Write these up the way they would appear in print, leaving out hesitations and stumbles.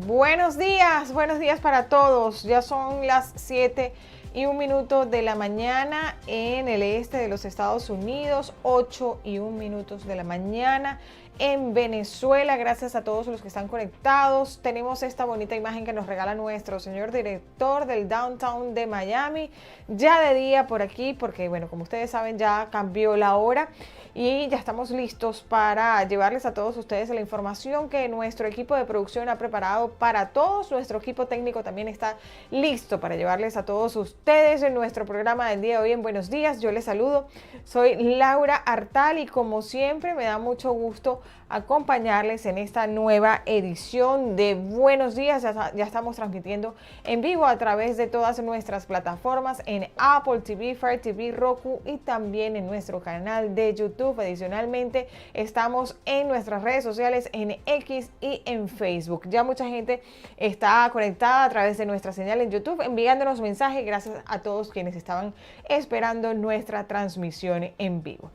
Buenos días para todos. Ya son las 7:01 de la mañana en el este de los Estados Unidos, 8:01 de la mañana en Venezuela. Gracias a todos los que están conectados. Tenemos esta bonita imagen que nos regala nuestro señor director del Downtown de Miami. Ya de día por aquí, porque bueno, como ustedes saben, ya cambió la hora y ya estamos listos para llevarles a todos ustedes la información que nuestro equipo de producción ha preparado para todos. Nuestro equipo técnico también está listo para llevarles a todos ustedes en nuestro programa del día de hoy en Buenos Días. Yo les saludo, soy Laura Artal y como siempre me da mucho gusto acompañarles en esta nueva edición de Buenos Días. Ya estamos transmitiendo en vivo a través de todas nuestras plataformas en Apple TV, Fire TV, Roku y también en nuestro canal de YouTube. Adicionalmente, estamos en nuestras redes sociales en X y en Facebook. Ya mucha gente está conectada a través de nuestra señal en YouTube, enviándonos mensajes. Gracias a todos quienes estaban esperando nuestra transmisión en vivo.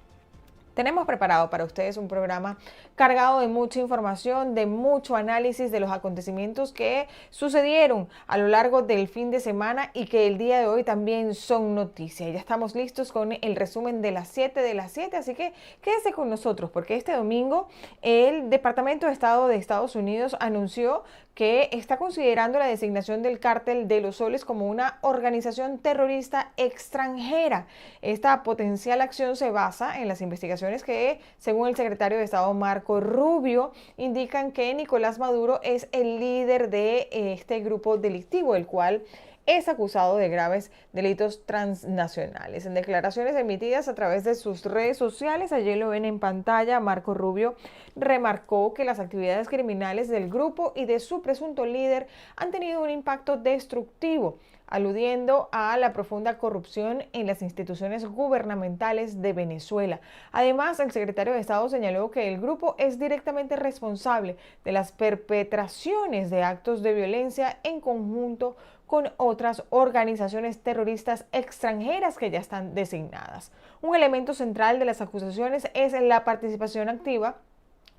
Tenemos preparado para ustedes un programa cargado de mucha información, de mucho análisis de los acontecimientos que sucedieron a lo largo del fin de semana y que el día de hoy también son noticia. Ya estamos listos con el resumen de las 7 de las 7, así que quédese con nosotros porque este domingo el Departamento de Estado de Estados Unidos anunció que está considerando la designación del Cártel de los Soles como una organización terrorista extranjera. Esta potencial acción se basa en las investigaciones que, según el secretario de Estado Marco Rubio, indican que Nicolás Maduro es el líder de este grupo delictivo, el cual es acusado de graves delitos transnacionales. En declaraciones emitidas a través de sus redes sociales, allí lo ven en pantalla, Marco Rubio remarcó que las actividades criminales del grupo y de su presunto líder han tenido un impacto destructivo, aludiendo a la profunda corrupción en las instituciones gubernamentales de Venezuela. Además, el secretario de Estado señaló que el grupo es directamente responsable de las perpetraciones de actos de violencia en conjunto con otras organizaciones terroristas extranjeras que ya están designadas. Un elemento central de las acusaciones es la participación activa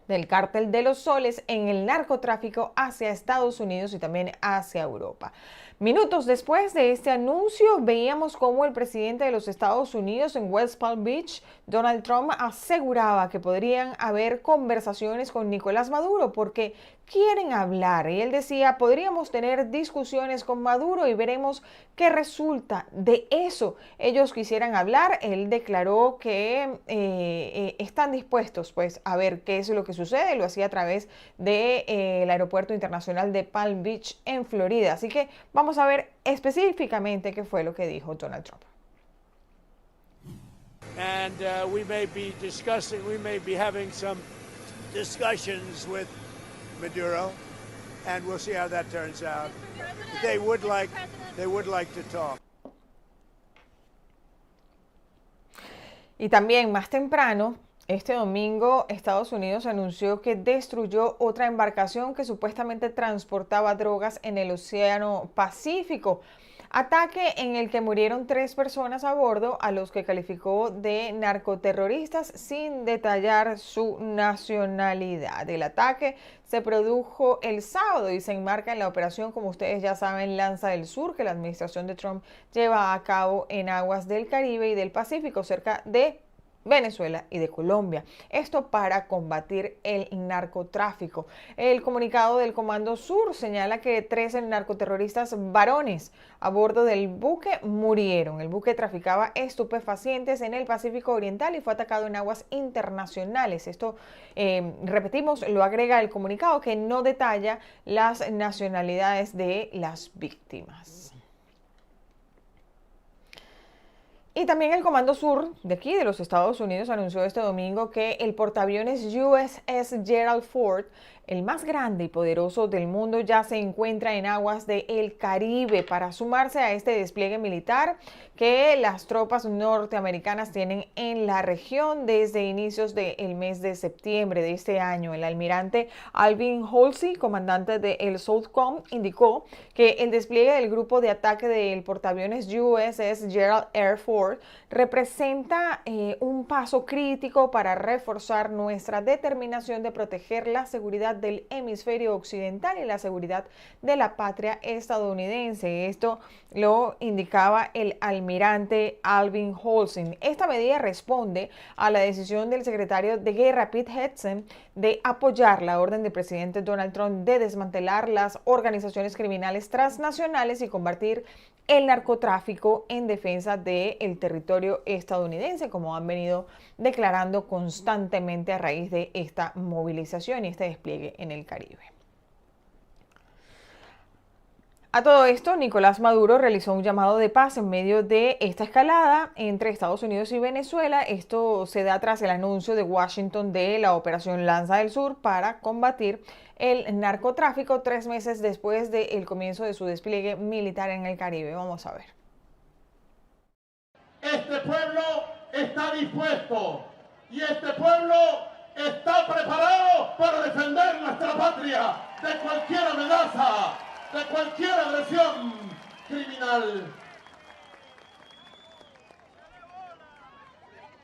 del Cártel de los Soles en el narcotráfico hacia Estados Unidos y también hacia Europa. Minutos después de este anuncio, veíamos cómo el presidente de los Estados Unidos en West Palm Beach, Donald Trump, aseguraba que podrían haber conversaciones con Nicolás Maduro porque quieren hablar. Y él decía, podríamos tener discusiones con Maduro y veremos qué resulta de eso. Ellos quisieran hablar. Él declaró que están dispuestos pues a ver qué es lo que sucede. Lo hacía a través del aeropuerto internacional de Palm Beach en Florida. Así que vamos a ver específicamente qué fue lo que dijo Donald Trump. And we may be having some discussions with Maduro, and we'll see how that turns out. They would like to talk. Y también más temprano, este domingo, Estados Unidos anunció que destruyó otra embarcación que supuestamente transportaba drogas en el Océano Pacífico. Ataque en el que murieron 3 personas a bordo, a los que calificó de narcoterroristas sin detallar su nacionalidad. El ataque se produjo el sábado y se enmarca en la operación, como ustedes ya saben, Lanza del Sur, que la administración de Trump lleva a cabo en aguas del Caribe y del Pacífico, cerca de Venezuela y de Colombia. Esto para combatir el narcotráfico. El comunicado del Comando Sur señala que 13 narcoterroristas varones a bordo del buque murieron. El buque traficaba estupefacientes en el Pacífico Oriental y fue atacado en aguas internacionales. Esto, repetimos, lo agrega el comunicado, que no detalla las nacionalidades de las víctimas. Y también el Comando Sur de aquí, de los Estados Unidos, anunció este domingo que el portaaviones USS Gerald Ford, el más grande y poderoso del mundo, ya se encuentra en aguas del Caribe para sumarse a este despliegue militar que las tropas norteamericanas tienen en la región desde inicios del mes de septiembre de este año. El almirante Alvin Halsey, comandante del SOUTHCOM, indicó que el despliegue del grupo de ataque del portaaviones USS Gerald R. Ford representa un paso crítico para reforzar nuestra determinación de proteger la seguridad del hemisferio occidental y la seguridad de la patria estadounidense. Esto lo indicaba el almirante Alvin Holsing. Esta medida responde a la decisión del secretario de Guerra Pete Hegseth de apoyar la orden del presidente Donald Trump de desmantelar las organizaciones criminales transnacionales y combatir el narcotráfico en defensa del territorio estadounidense, como han venido declarando constantemente a raíz de esta movilización y este despliegue en el Caribe. A todo esto, Nicolás Maduro realizó un llamado de paz en medio de esta escalada entre Estados Unidos y Venezuela. Esto se da tras el anuncio de Washington de la Operación Lanza del Sur para combatir el narcotráfico 3 meses después del comienzo de su despliegue militar en el Caribe. Vamos a ver. Este pueblo está dispuesto y este pueblo está preparado para defender nuestra patria de cualquier amenaza, de cualquier agresión criminal.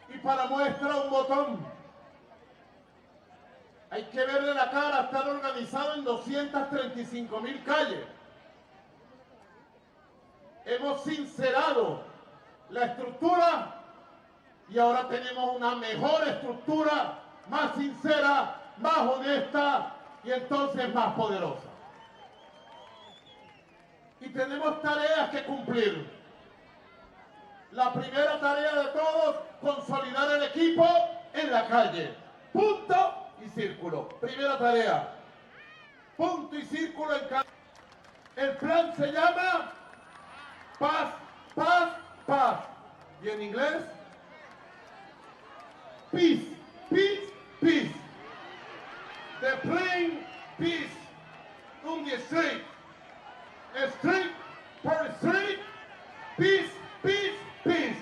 Y para muestra un botón. Hay que verle la cara, estar organizado en 235.000 calles. Hemos sincerado la estructura y ahora tenemos una mejor estructura, más sincera, más honesta y entonces más poderosa. Y tenemos tareas que cumplir. La primera tarea de todos, consolidar el equipo en la calle. Punto y círculo. Primera tarea. Punto y círculo en cada. El plan se llama Paz, Paz, Paz. Y en inglés, Peace, Peace, Peace. The plain peace on the street. Street per street. Peace, peace, peace.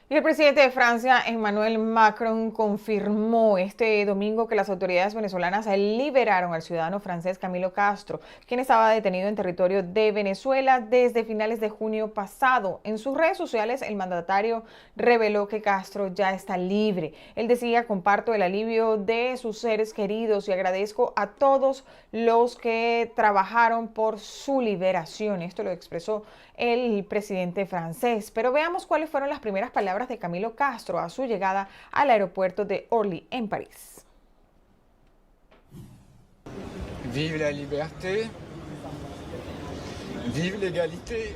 Y el presidente de Francia, Emmanuel Macron, confirmó este domingo que las autoridades venezolanas liberaron al ciudadano francés Camilo Castro, quien estaba detenido en territorio de Venezuela desde finales de junio pasado. En sus redes sociales, el mandatario reveló que Castro ya está libre. Él decía: comparto el alivio de sus seres queridos y agradezco a todos los que trabajaron por su liberación. Esto lo expresó el presidente francés. Pero veamos cuáles fueron las primeras palabras de Camilo Castro a su llegada al aeropuerto de Orly, en París. Vive la liberté, vive l'égalité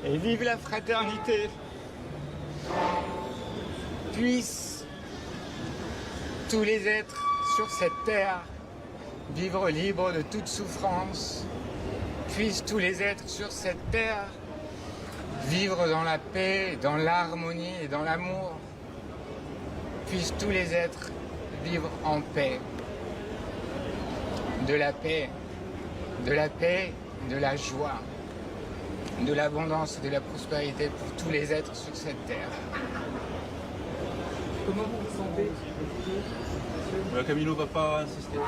et vive la fraternité. Puissent tous les êtres sur cette terre vivre libres de toute souffrance. Puissent tous les êtres sur cette terre vivre dans la paix, dans l'harmonie et dans l'amour. Puissent tous les êtres vivre en paix. De la paix, de la paix, de la joie, de l'abondance et de la prospérité pour tous les êtres sur cette terre. Comment vous vous sentez? Camilo va pas insister trop.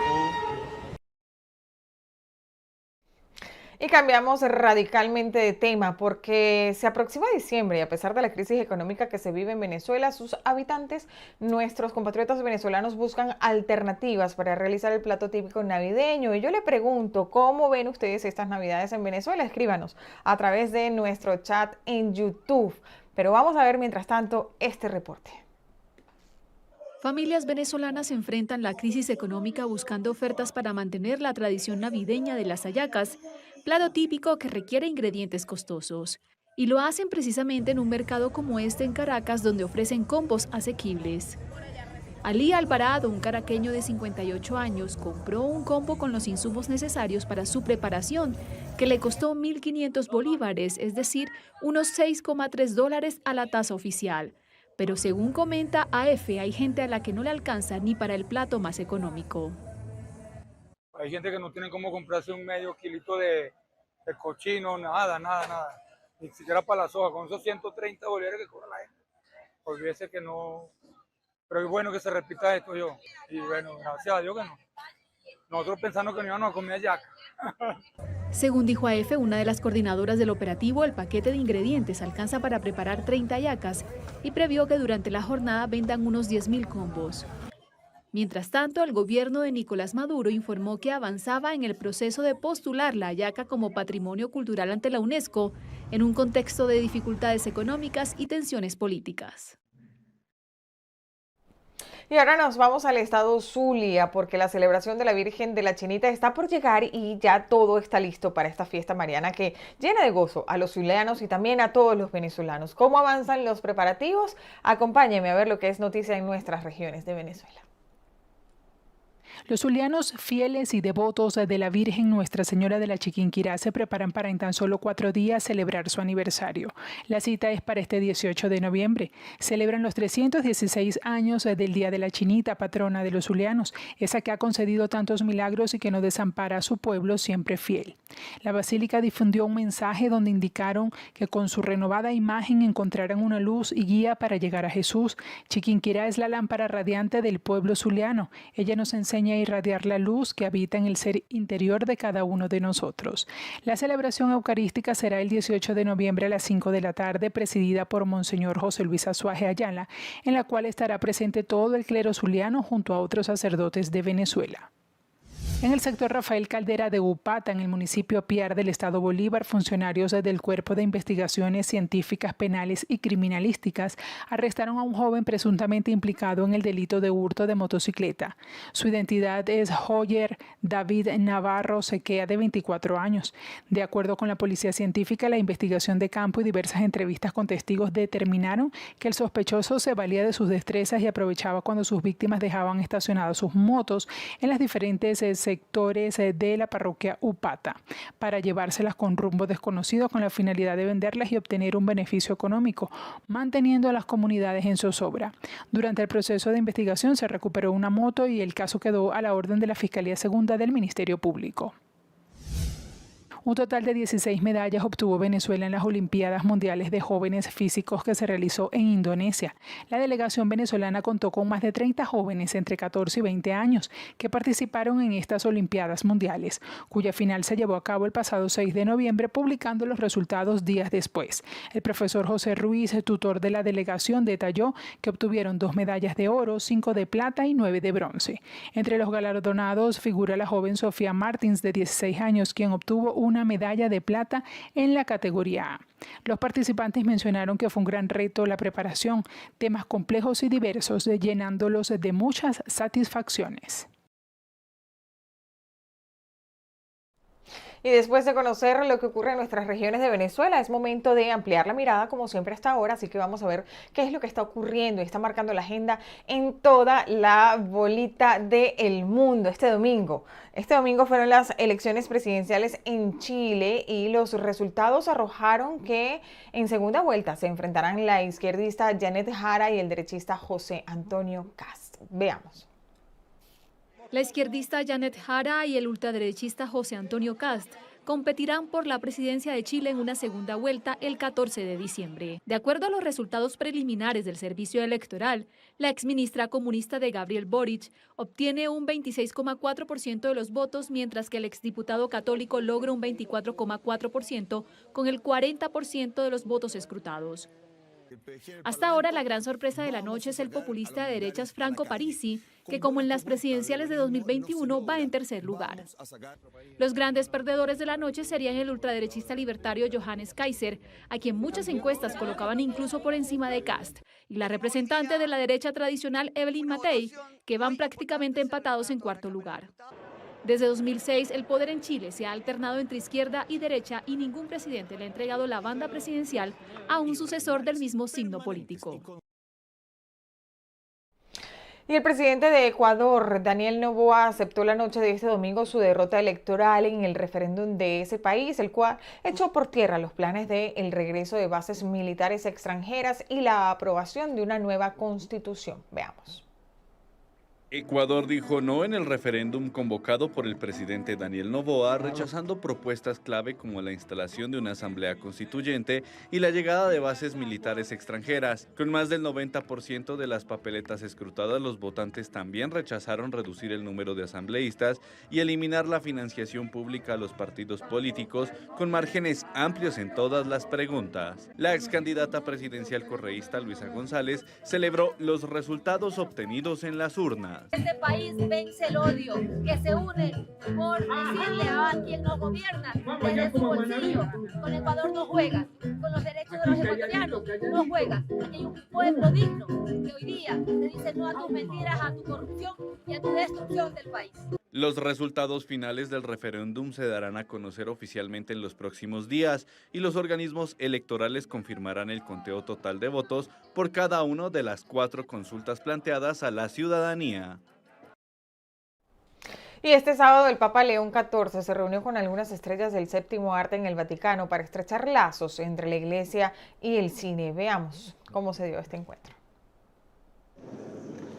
Y cambiamos radicalmente de tema porque se aproxima diciembre y a pesar de la crisis económica que se vive en Venezuela, sus habitantes, nuestros compatriotas venezolanos, buscan alternativas para realizar el plato típico navideño. Y yo le pregunto, ¿cómo ven ustedes estas Navidades en Venezuela? Escríbanos a través de nuestro chat en YouTube. Pero vamos a ver mientras tanto este reporte. Familias venezolanas enfrentan la crisis económica buscando ofertas para mantener la tradición navideña de las hallacas, plato típico que requiere ingredientes costosos. Y lo hacen precisamente en un mercado como este en Caracas, donde ofrecen combos asequibles. Ali Alvarado, un caraqueño de 58 años, compró un combo con los insumos necesarios para su preparación, que le costó 1.500 bolívares, es decir, unos $6,3 a la tasa oficial. Pero según comenta AF, hay gente a la que no le alcanza ni para el plato más económico. Hay gente que no tiene cómo comprarse un medio kilito de cochino, nada. Ni siquiera para la soja, con esos 130 bolívares que cobra la gente. Olvídese que no. Pero es bueno que se repita esto yo. Y bueno, gracias a Dios que no. Nosotros pensando que no íbamos a comer hallaca. Según dijo AF, una de las coordinadoras del operativo, el paquete de ingredientes alcanza para preparar 30 hallacas y previó que durante la jornada vendan unos 10.000 combos. Mientras tanto, el gobierno de Nicolás Maduro informó que avanzaba en el proceso de postular la hallaca como patrimonio cultural ante la UNESCO en un contexto de dificultades económicas y tensiones políticas. Y ahora nos vamos al estado Zulia porque la celebración de la Virgen de la Chinita está por llegar y ya todo está listo para esta fiesta mariana que llena de gozo a los zulianos y también a todos los venezolanos. ¿Cómo avanzan los preparativos? Acompáñenme a ver lo que es noticia en nuestras regiones de Venezuela. Los zulianos fieles y devotos de la Virgen Nuestra Señora de la Chiquinquirá se preparan para en tan solo 4 días celebrar su aniversario. La cita es para este 18 de noviembre. Celebran los 316 años del Día de la Chinita, patrona de los zulianos, esa que ha concedido tantos milagros y que no desampara a su pueblo siempre fiel. La Basílica difundió un mensaje donde indicaron que con su renovada imagen encontrarán una luz y guía para llegar a Jesús. Chiquinquirá es la lámpara radiante del pueblo zuliano. Ella nos enseña a irradiar la luz que habita en el ser interior de cada uno de nosotros. La celebración eucarística será el 18 de noviembre a las 5 de la tarde, presidida por Monseñor José Luis Azuaje Ayala, en la cual estará presente todo el clero zuliano junto a otros sacerdotes de Venezuela. En el sector Rafael Caldera de Upata, en el municipio Piar del estado Bolívar, funcionarios del Cuerpo de Investigaciones Científicas Penales y Criminalísticas arrestaron a un joven presuntamente implicado en el delito de hurto de motocicleta. Su identidad es Joyer David Navarro Sequea, de 24 años. De acuerdo con la policía científica, la investigación de campo y diversas entrevistas con testigos determinaron que el sospechoso se valía de sus destrezas y aprovechaba cuando sus víctimas dejaban estacionadas sus motos en las diferentes sectores de la parroquia Upata para llevárselas con rumbo desconocido con la finalidad de venderlas y obtener un beneficio económico, manteniendo a las comunidades en zozobra. Durante el proceso de investigación se recuperó una moto y el caso quedó a la orden de la Fiscalía Segunda del Ministerio Público. Un total de 16 medallas obtuvo Venezuela en las Olimpiadas Mundiales de Jóvenes Físicos que se realizó en Indonesia. La delegación venezolana contó con más de 30 jóvenes entre 14 y 20 años que participaron en estas Olimpiadas Mundiales, cuya final se llevó a cabo el pasado 6 de noviembre, publicando los resultados días después. El profesor José Ruiz, tutor de la delegación, detalló que obtuvieron 2 medallas de oro, 5 de plata y 9 de bronce. Entre los galardonados figura la joven Sofía Martins, de 16 años, quien obtuvo una medalla de plata en la categoría A. Los participantes mencionaron que fue un gran reto la preparación, temas complejos y diversos, llenándolos de muchas satisfacciones. Y después de conocer lo que ocurre en nuestras regiones de Venezuela, es momento de ampliar la mirada, como siempre hasta ahora, así que vamos a ver qué es lo que está ocurriendo y está marcando la agenda en toda la bolita del mundo. Este domingo fueron las elecciones presidenciales en Chile y los resultados arrojaron que en segunda vuelta se enfrentarán la izquierdista Janet Jara y el derechista José Antonio Kast. Veamos. La izquierdista Janet Jara y el ultraderechista José Antonio Kast competirán por la presidencia de Chile en una segunda vuelta el 14 de diciembre. De acuerdo a los resultados preliminares del servicio electoral, la exministra comunista de Gabriel Boric obtiene un 26,4% de los votos, mientras que el exdiputado católico logra un 24,4% con el 40% de los votos escrutados. Hasta ahora, la gran sorpresa de la noche es el populista de derechas Franco Parisi, que como en las presidenciales de 2021 va en tercer lugar. Los grandes perdedores de la noche serían el ultraderechista libertario Johannes Kaiser, a quien muchas encuestas colocaban incluso por encima de Kast, y la representante de la derecha tradicional Evelyn Matei, que van prácticamente empatados en cuarto lugar. Desde 2006, el poder en Chile se ha alternado entre izquierda y derecha y ningún presidente le ha entregado la banda presidencial a un sucesor del mismo signo político. Y el presidente de Ecuador, Daniel Noboa, aceptó la noche de este domingo su derrota electoral en el referéndum de ese país, el cual echó por tierra los planes de el regreso de bases militares extranjeras y la aprobación de una nueva constitución. Veamos. Ecuador dijo no en el referéndum convocado por el presidente Daniel Noboa, rechazando propuestas clave como la instalación de una asamblea constituyente y la llegada de bases militares extranjeras. Con más del 90% de las papeletas escrutadas, los votantes también rechazaron reducir el número de asambleístas y eliminar la financiación pública a los partidos políticos, con márgenes amplios en todas las preguntas. La ex candidata presidencial correísta Luisa González celebró los resultados obtenidos en las urnas. más. Este país vence el odio, que se une por decirle a quien nos gobierna desde su bolsillo. Con Ecuador no juegas, con los derechos de los ecuatorianos no juegas. Aquí hay un pueblo digno que hoy día te dice no a tus mentiras, a tu corrupción y a tu destrucción del país. Los resultados finales del referéndum se darán a conocer oficialmente en los próximos días y los organismos electorales confirmarán el conteo total de votos por cada una de las 4 consultas planteadas a la ciudadanía. Y este sábado el Papa León XIV se reunió con algunas estrellas del séptimo arte en el Vaticano para estrechar lazos entre la iglesia y el cine. Veamos cómo se dio este encuentro.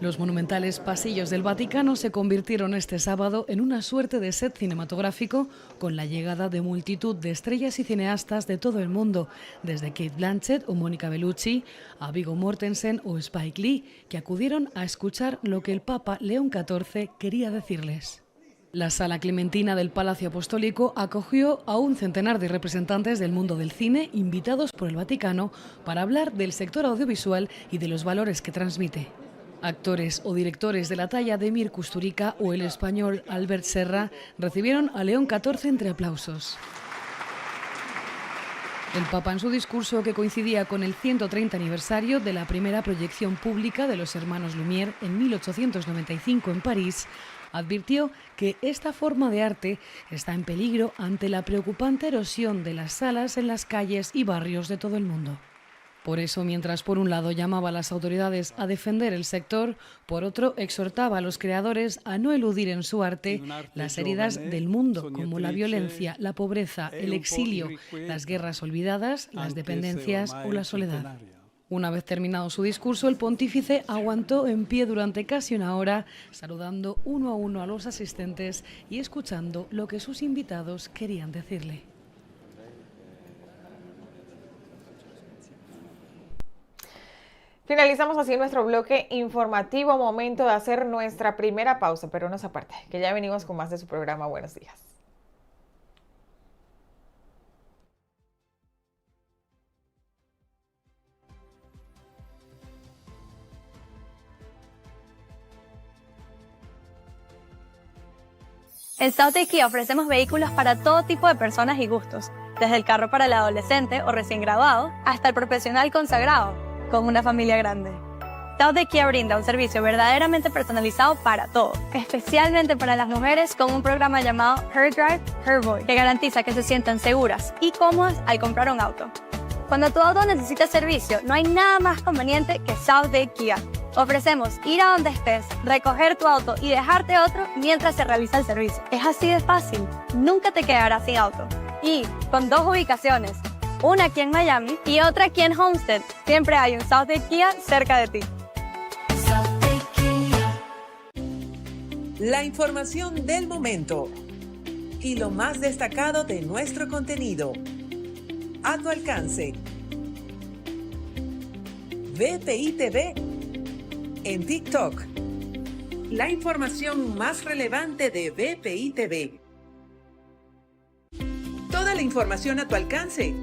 Los monumentales pasillos del Vaticano se convirtieron este sábado en una suerte de set cinematográfico con la llegada de multitud de estrellas y cineastas de todo el mundo, desde Kate Blanchett o Mónica Bellucci a Viggo Mortensen o Spike Lee, que acudieron a escuchar lo que el Papa León XIV quería decirles. La Sala Clementina del Palacio Apostólico acogió a un centenar de representantes del mundo del cine invitados por el Vaticano para hablar del sector audiovisual y de los valores que transmite. Actores o directores de la talla de Emir Kusturica o el español Albert Serra recibieron a León XIV entre aplausos. El Papa, en su discurso, que coincidía con el 130 aniversario de la primera proyección pública de los hermanos Lumière en 1895 en París, advirtió que esta forma de arte está en peligro ante la preocupante erosión de las salas en las calles y barrios de todo el mundo. Por eso, mientras por un lado llamaba a las autoridades a defender el sector, por otro exhortaba a los creadores a no eludir en su arte las heridas del mundo, como la violencia, la pobreza, el exilio, las guerras olvidadas, las dependencias o la soledad. Una vez terminado su discurso, el pontífice aguantó en pie durante casi una hora, saludando uno a uno a los asistentes y escuchando lo que sus invitados querían decirle. Finalizamos así nuestro bloque informativo. Momento de hacer nuestra primera pausa, pero no se aparte, que ya venimos con más de su programa. Buenos días. En Southgate Kia ofrecemos vehículos para todo tipo de personas y gustos, desde el carro para el adolescente o recién graduado hasta el profesional consagrado con una familia grande. Southgate Kia brinda un servicio verdaderamente personalizado para todo, especialmente para las mujeres con un programa llamado Her Drive, Her Voice, que garantiza que se sientan seguras y cómodas al comprar un auto. Cuando tu auto necesita servicio, no hay nada más conveniente que Southgate Kia. Ofrecemos ir a donde estés, recoger tu auto y dejarte otro mientras se realiza el servicio. Es así de fácil, nunca te quedarás sin auto. Y con 2 ubicaciones, una aquí en Miami y otra aquí en Homestead, siempre hay un Southgate Kia cerca de ti. La información del momento y lo más destacado de nuestro contenido. A tu alcance. VPI TV en TikTok. La información más relevante de VPI TV. Toda la información a tu alcance.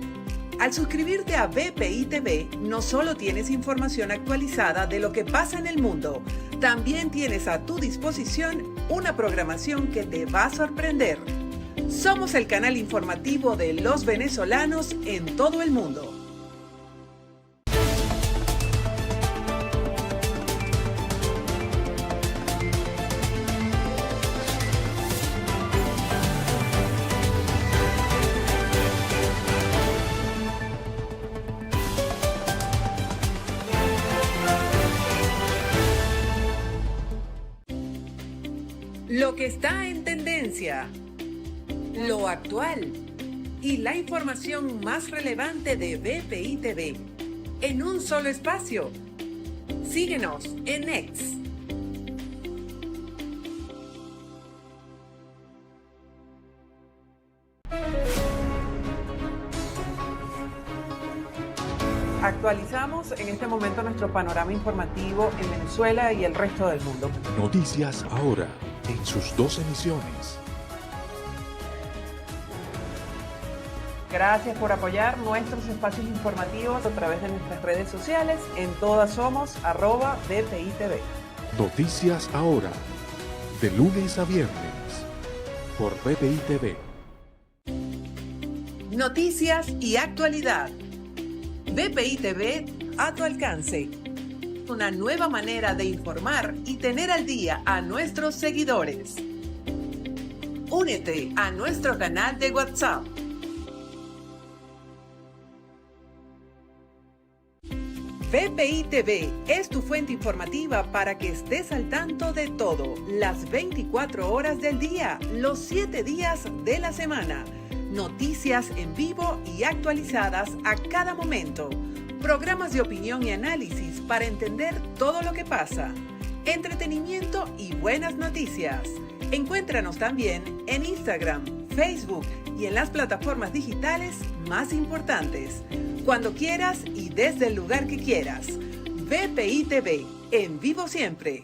Al suscribirte a VPI TV, no solo tienes información actualizada de lo que pasa en el mundo, también tienes a tu disposición una programación que te va a sorprender. Somos el canal informativo de los venezolanos en todo el mundo. Lo que está en tendencia, lo actual y la información más relevante de VPI TV en un solo espacio. Síguenos en X. Actualizamos en este momento nuestro panorama informativo en Venezuela y el resto del mundo. Noticias ahora, en sus 2 emisiones. Gracias por apoyar nuestros espacios informativos a través de nuestras redes sociales. En todas somos @VPI TV. Noticias Ahora, de lunes a viernes, por BPI TV. Noticias y actualidad. BPI TV a tu alcance. Una nueva manera de informar y tener al día a nuestros seguidores. Únete a nuestro canal de WhatsApp. BPI TV es tu fuente informativa para que estés al tanto de todo, las 24 horas del día, los 7 días de la semana. Noticias en vivo y actualizadas a cada momento. Programas de opinión y análisis para entender todo lo que pasa. Entretenimiento y buenas noticias. Encuéntranos también en Instagram, Facebook y en las plataformas digitales más importantes. Cuando quieras y desde el lugar que quieras. BPI TV, en vivo siempre.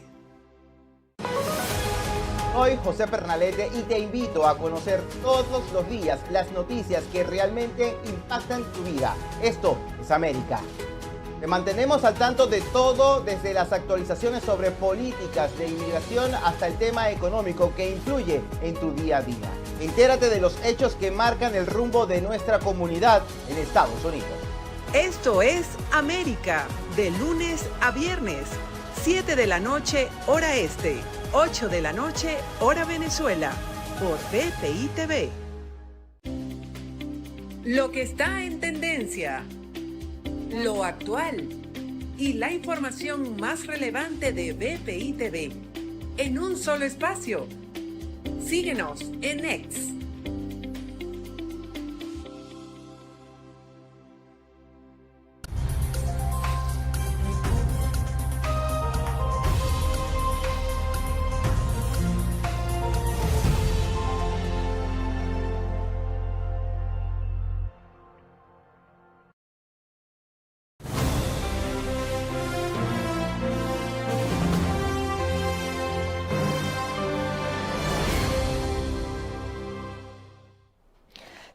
Soy José Pernalete y te invito a conocer todos los días las noticias que realmente impactan tu vida. Esto es América. Te mantenemos al tanto de todo, desde las actualizaciones sobre políticas de inmigración hasta el tema económico que influye en tu día a día. Entérate de los hechos que marcan el rumbo de nuestra comunidad en Estados Unidos. Esto es América, de lunes a viernes, 7 de la noche, hora este, 8 de la noche, hora Venezuela, por BPI TV. Lo que está en tendencia, lo actual y la información más relevante de BPI TV en un solo espacio. Síguenos en X.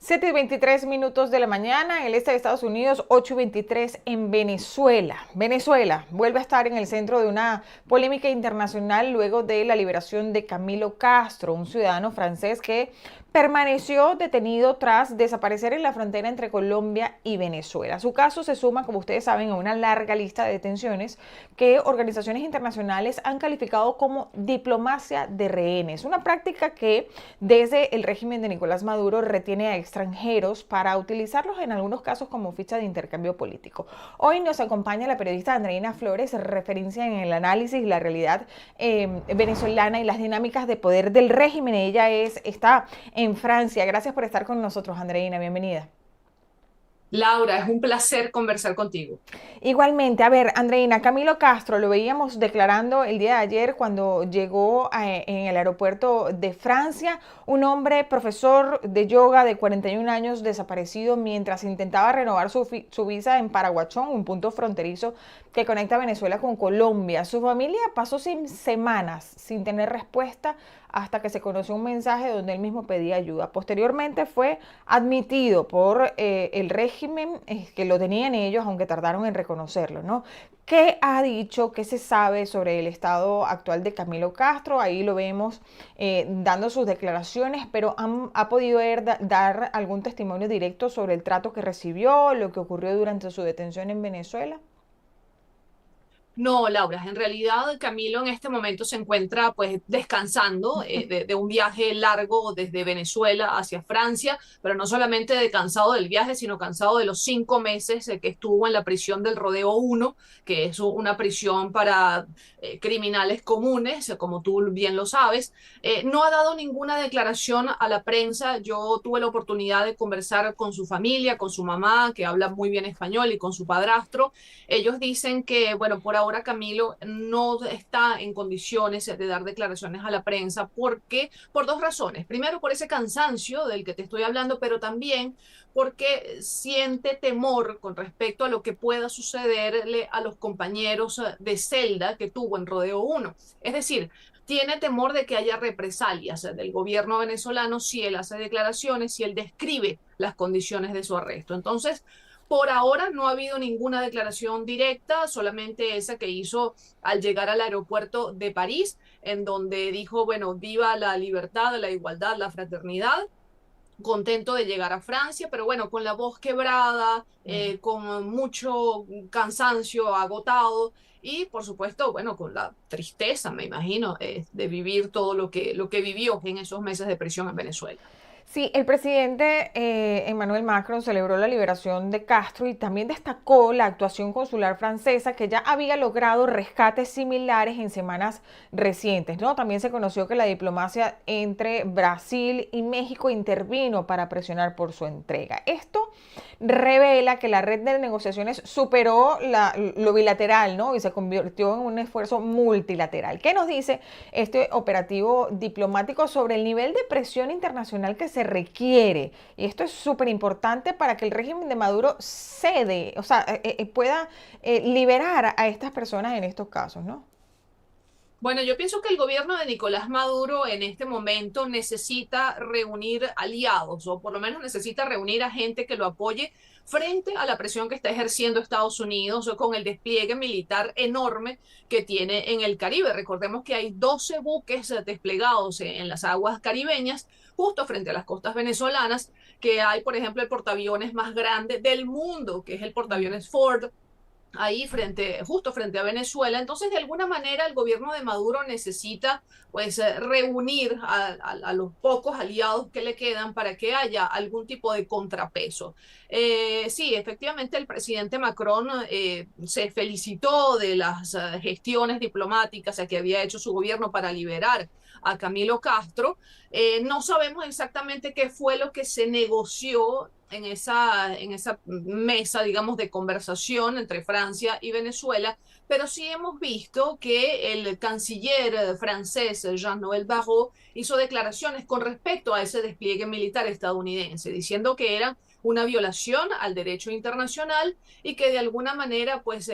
Siete y 23 minutos de la mañana en el este de Estados Unidos, 8:23 en Venezuela. Venezuela vuelve a estar en el centro de una polémica internacional luego de la liberación de Camilo Castro, un ciudadano francés que permaneció detenido tras desaparecer en la frontera entre Colombia y Venezuela. Su caso se suma, como ustedes saben, a una larga lista de detenciones que organizaciones internacionales han calificado como diplomacia de rehenes, una práctica que desde el régimen de Nicolás Maduro retiene a extranjeros para utilizarlos en algunos casos como ficha de intercambio político. Hoy nos acompaña la periodista Andreina Flores, referencia en el análisis y la realidad venezolana y las dinámicas de poder del régimen. Ella está en Francia. Gracias por estar con nosotros, Andreina. Bienvenida. Laura, es un placer conversar contigo. Igualmente. A ver, Andreina, Camilo Castro lo veíamos declarando el día de ayer cuando llegó en el aeropuerto de Francia, un hombre profesor de yoga de 41 años desaparecido mientras intentaba renovar su visa en Paraguachón, un punto fronterizo que conecta Venezuela con Colombia. Su familia pasó semanas sin tener respuesta hasta que se conoció un mensaje donde él mismo pedía ayuda. Posteriormente fue admitido por el régimen que lo tenían ellos, aunque tardaron en reconocerlo, ¿no? ¿Qué ha dicho, qué se sabe sobre el estado actual de Camilo Castro? Ahí lo vemos dando sus declaraciones, pero ¿ha podido dar algún testimonio directo sobre el trato que recibió, lo que ocurrió durante su detención en Venezuela? No, Laura, en realidad Camilo en este momento se encuentra pues descansando de un viaje largo desde Venezuela hacia Francia, pero no solamente cansado del viaje, sino cansado de los 5 meses que estuvo en la prisión del Rodeo 1, que es una prisión para criminales comunes, como tú bien lo sabes. No ha dado ninguna declaración a la prensa. Yo tuve la oportunidad de conversar con su familia, con su mamá, que habla muy bien español, y con su padrastro. Ellos dicen que, bueno, por ahora Camilo no está en condiciones de dar declaraciones a la prensa porque por 2 razones. Primero, por ese cansancio del que te estoy hablando, pero también porque siente temor con respecto a lo que pueda sucederle a los compañeros de celda que tuvo en Rodeo 1. Es decir, tiene temor de que haya represalias del gobierno venezolano si él hace declaraciones, si él describe las condiciones de su arresto. Entonces, Por ahora no ha habido ninguna declaración directa, solamente esa que hizo al llegar al aeropuerto de París, en donde dijo, bueno, viva la libertad, la igualdad, la fraternidad. Contento de llegar a Francia, pero bueno, con la voz quebrada, con mucho cansancio, agotado y por supuesto, bueno, con la tristeza, me imagino, de vivir todo lo que vivió en esos meses de prisión en Venezuela. Sí, el presidente Emmanuel Macron celebró la liberación de Castro y también destacó la actuación consular francesa que ya había logrado rescates similares en semanas recientes, ¿no? También se conoció que la diplomacia entre Brasil y México intervino para presionar por su entrega. Esto revela que la red de negociaciones superó lo bilateral, ¿no? Y se convirtió en un esfuerzo multilateral. ¿Qué nos dice este operativo diplomático sobre el nivel de presión internacional que se requiere? Y esto es súper importante para que el régimen de Maduro cede, o sea, pueda liberar a estas personas en estos casos, ¿no? Bueno, yo pienso que el gobierno de Nicolás Maduro en este momento necesita reunir aliados, o por lo menos necesita reunir a gente que lo apoye frente a la presión que está ejerciendo Estados Unidos o con el despliegue militar enorme que tiene en el Caribe. Recordemos que hay 12 buques desplegados en las aguas caribeñas, justo frente a las costas venezolanas, que hay, por ejemplo, el portaaviones más grande del mundo, que es el portaaviones Ford, ahí justo frente a Venezuela. Entonces, de alguna manera, el gobierno de Maduro necesita pues reunir a los pocos aliados que le quedan para que haya algún tipo de contrapeso. Sí, efectivamente, el presidente Macron se felicitó de las gestiones diplomáticas que había hecho su gobierno para liberar a Camilo Castro. No sabemos exactamente qué fue lo que se negoció en esa mesa, digamos, de conversación entre Francia y Venezuela, pero sí hemos visto que el canciller francés Jean-Noël Barrot hizo declaraciones con respecto a ese despliegue militar estadounidense, diciendo que era una violación al derecho internacional y que de alguna manera pues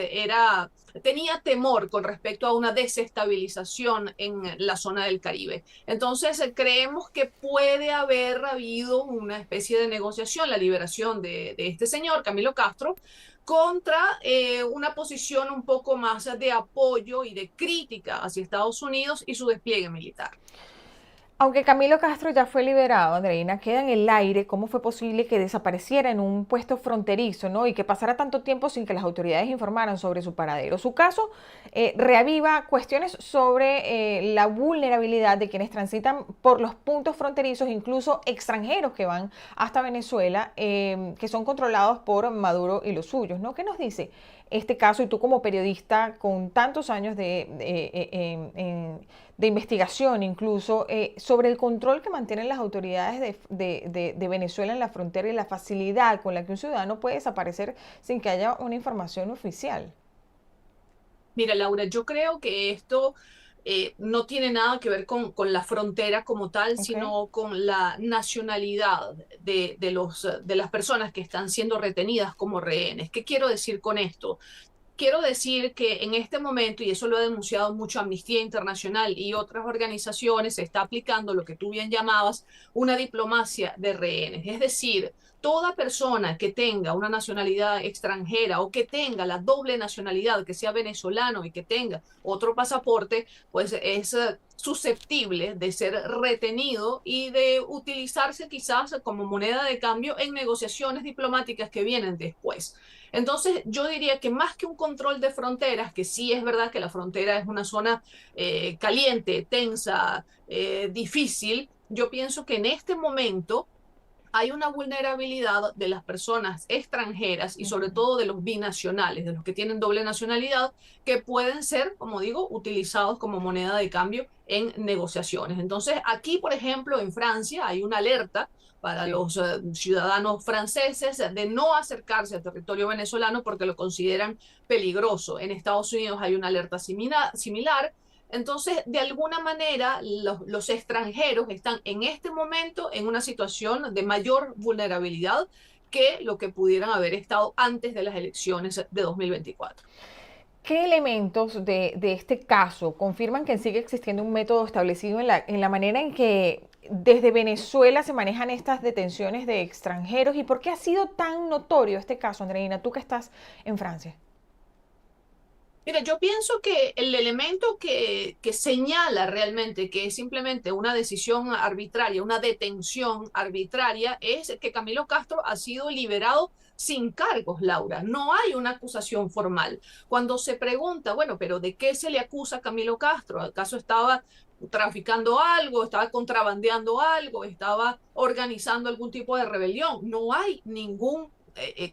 tenía temor con respecto a una desestabilización en la zona del Caribe. Entonces creemos que puede haber habido una especie de negociación, la liberación de este señor, Camilo Castro, contra una posición un poco más de apoyo y de crítica hacia Estados Unidos y su despliegue militar. Aunque Camilo Castro ya fue liberado, Andreina, queda en el aire cómo fue posible que desapareciera en un puesto fronterizo, ¿no? Y que pasara tanto tiempo sin que las autoridades informaran sobre su paradero. Su caso reaviva cuestiones sobre la vulnerabilidad de quienes transitan por los puntos fronterizos, incluso extranjeros que van hasta Venezuela, que son controlados por Maduro y los suyos, ¿no? ¿Qué nos dice este caso? Y tú como periodista con tantos años de investigación incluso, sobre el control que mantienen las autoridades de Venezuela en la frontera y la facilidad con la que un ciudadano puede desaparecer sin que haya una información oficial. Mira, Laura, yo creo que esto no tiene nada que ver con la frontera como tal, sino con la nacionalidad de las personas que están siendo retenidas como rehenes. ¿Qué quiero decir con esto? Quiero decir que en este momento, y eso lo ha denunciado mucho Amnistía Internacional y otras organizaciones, se está aplicando lo que tú bien llamabas una diplomacia de rehenes. Es decir, toda persona que tenga una nacionalidad extranjera o que tenga la doble nacionalidad, que sea venezolano y que tenga otro pasaporte, pues es susceptible de ser retenido y de utilizarse quizás como moneda de cambio en negociaciones diplomáticas que vienen después. Entonces, yo diría que más que un control de fronteras, que sí es verdad que la frontera es una zona caliente, tensa, difícil, yo pienso que en este momento hay una vulnerabilidad de las personas extranjeras y sobre todo de los binacionales, de los que tienen doble nacionalidad, que pueden ser, como digo, utilizados como moneda de cambio en negociaciones. Entonces, aquí, por ejemplo, en Francia hay una alerta para los ciudadanos franceses de no acercarse al territorio venezolano porque lo consideran peligroso. En Estados Unidos hay una alerta similar. Entonces, de alguna manera, los extranjeros están en este momento en una situación de mayor vulnerabilidad que lo que pudieran haber estado antes de las elecciones de 2024. ¿Qué elementos de este caso confirman que sigue existiendo un método establecido en la manera en que desde Venezuela se manejan estas detenciones de extranjeros y por qué ha sido tan notorio este caso, Andreina, tú que estás en Francia. Mira, yo pienso que el elemento que señala realmente que es simplemente una decisión arbitraria, una detención arbitraria, es que Camilo Castro ha sido liberado sin cargos, Laura. No hay una acusación formal. Cuando se pregunta, bueno, pero ¿de qué se le acusa a Camilo Castro? ¿Acaso estaba traficando algo, estaba contrabandeando algo, estaba organizando algún tipo de rebelión? No hay ningún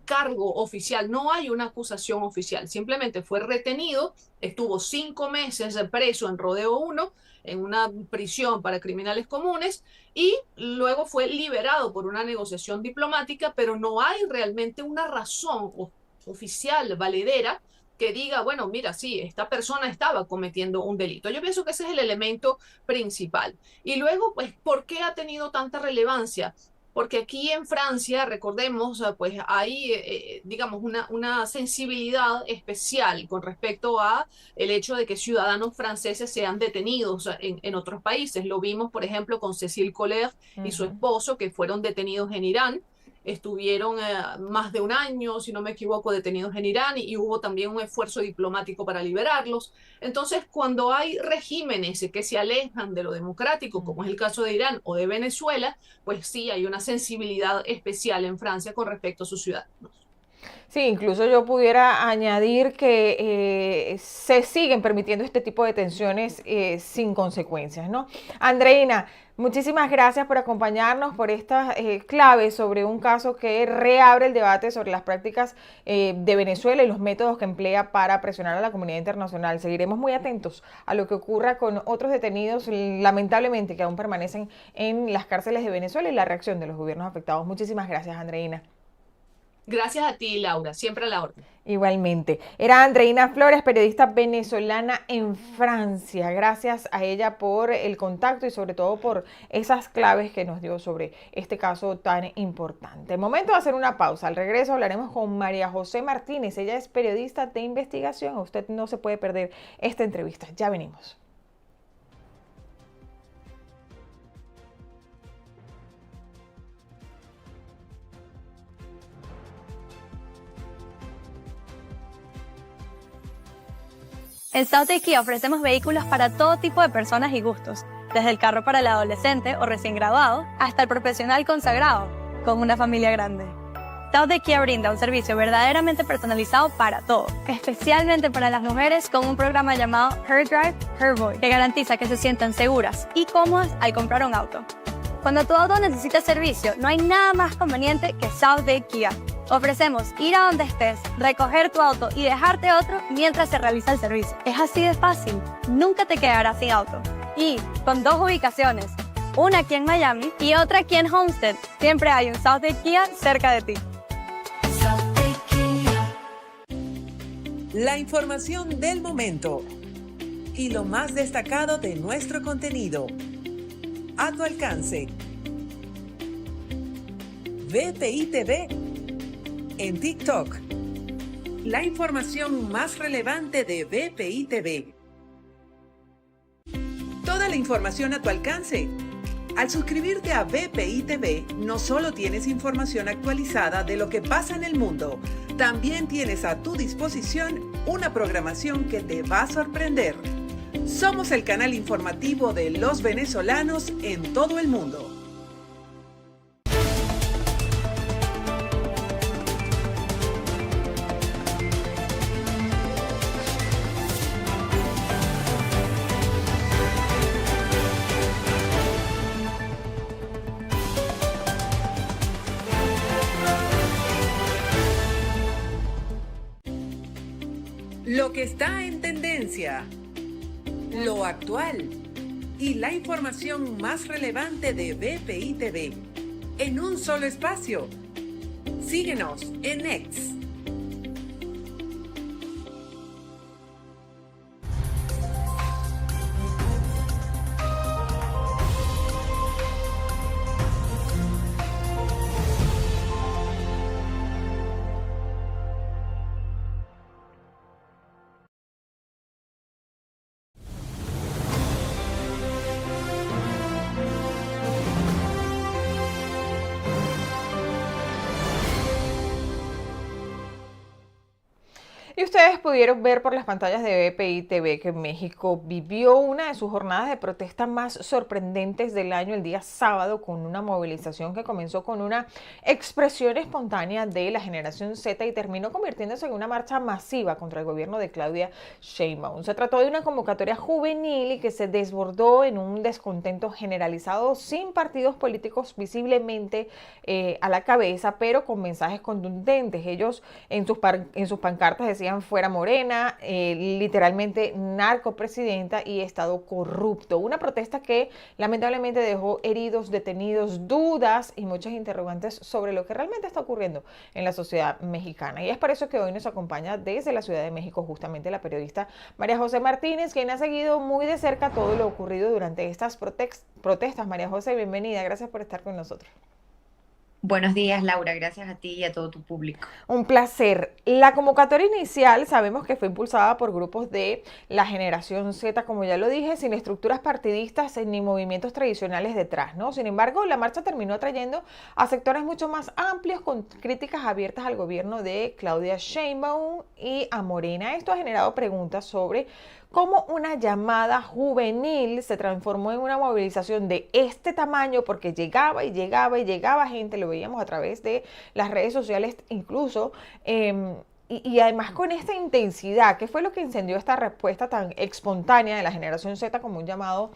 cargo oficial, no hay una acusación oficial, simplemente fue retenido, estuvo 5 meses preso en Rodeo 1, en una prisión para criminales comunes, y luego fue liberado por una negociación diplomática, pero no hay realmente una razón oficial, valedera, que diga, bueno, mira, sí, esta persona estaba cometiendo un delito. Yo pienso que ese es el elemento principal. Y luego, pues, ¿por qué ha tenido tanta relevancia? Porque aquí en Francia, recordemos, pues hay, digamos, una sensibilidad especial con respecto a el hecho de que ciudadanos franceses sean detenidos en otros países. Lo vimos, por ejemplo, con Cécile Colère y su esposo, que fueron detenidos en Irán. Estuvieron más de un año, si no me equivoco, detenidos en Irán y hubo también un esfuerzo diplomático para liberarlos. Entonces, cuando hay regímenes que se alejan de lo democrático, como es el caso de Irán o de Venezuela, pues sí hay una sensibilidad especial en Francia con respecto a sus ciudadanos. Sí, incluso yo pudiera añadir que se siguen permitiendo este tipo de detenciones sin consecuencias, ¿no? Andreina, muchísimas gracias por acompañarnos, por estas claves sobre un caso que reabre el debate sobre las prácticas de Venezuela y los métodos que emplea para presionar a la comunidad internacional. Seguiremos muy atentos a lo que ocurra con otros detenidos, lamentablemente, que aún permanecen en las cárceles de Venezuela y la reacción de los gobiernos afectados. Muchísimas gracias, Andreina. Gracias a ti, Laura, siempre a la orden. Igualmente. Era Andreina Flores, periodista venezolana en Francia. Gracias a ella por el contacto y sobre todo por esas claves que nos dio sobre este caso tan importante. Momento de hacer una pausa. Al regreso hablaremos con María José Martínez. Ella es periodista de investigación. Usted no se puede perder esta entrevista. Ya venimos. En South Kia ofrecemos vehículos para todo tipo de personas y gustos, desde el carro para el adolescente o recién graduado hasta el profesional consagrado con una familia grande. South Kia brinda un servicio verdaderamente personalizado para todo, especialmente para las mujeres con un programa llamado Her Drive, Her Voice, que garantiza que se sientan seguras y cómodas al comprar un auto. Cuando tu auto necesita servicio, no hay nada más conveniente que South Kia. Ofrecemos ir a donde estés, recoger tu auto y dejarte otro mientras se realiza el servicio. Es así de fácil, nunca te quedarás sin auto. Y con 2 ubicaciones, una aquí en Miami y otra aquí en Homestead, siempre hay un South Kia cerca de ti. La información del momento y lo más destacado de nuestro contenido. A tu alcance. VPI TV en TikTok. La información más relevante de VPI TV. Toda la información a tu alcance. Al suscribirte a VPI TV, no solo tienes información actualizada de lo que pasa en el mundo, también tienes a tu disposición una programación que te va a sorprender. Somos el canal informativo de los venezolanos en todo el mundo. Lo que está en tendencia, lo actual y la información más relevante de VPI TV en un solo espacio. Síguenos en X. ustedes pudieron ver por las pantallas de BPI TV que México vivió una de sus jornadas de protesta más sorprendentes del año el día sábado, con una movilización que comenzó con una expresión espontánea de la generación Z y terminó convirtiéndose en una marcha masiva contra el gobierno de Claudia Sheinbaum. Se trató de una convocatoria juvenil y que se desbordó en un descontento generalizado, sin partidos políticos visiblemente a la cabeza, pero con mensajes contundentes. Ellos en sus pancartas decían fuera Morena, literalmente narcopresidenta y Estado corrupto. Una protesta que lamentablemente dejó heridos, detenidos, dudas y muchas interrogantes sobre lo que realmente está ocurriendo en la sociedad mexicana. Y es por eso que hoy nos acompaña desde la Ciudad de México justamente la periodista María José Martínez, quien ha seguido muy de cerca todo lo ocurrido durante estas protestas. María José, bienvenida. Gracias por estar con nosotros. Buenos días, Laura. Gracias a ti y a todo tu público. Un placer. La convocatoria inicial sabemos que fue impulsada por grupos de la generación Z, como ya lo dije, sin estructuras partidistas ni movimientos tradicionales detrás, ¿no? Sin embargo, la marcha terminó atrayendo a sectores mucho más amplios con críticas abiertas al gobierno de Claudia Sheinbaum y a Morena. Esto ha generado preguntas sobre cómo una llamada juvenil se transformó en una movilización de este tamaño, porque llegaba y llegaba y llegaba gente, lo veíamos a través de las redes sociales incluso, y además con esta intensidad. ¿Qué fue lo que encendió esta respuesta tan espontánea de la generación Z como un llamado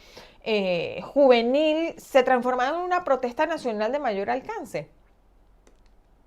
juvenil? ¿Se transformó en una protesta nacional de mayor alcance?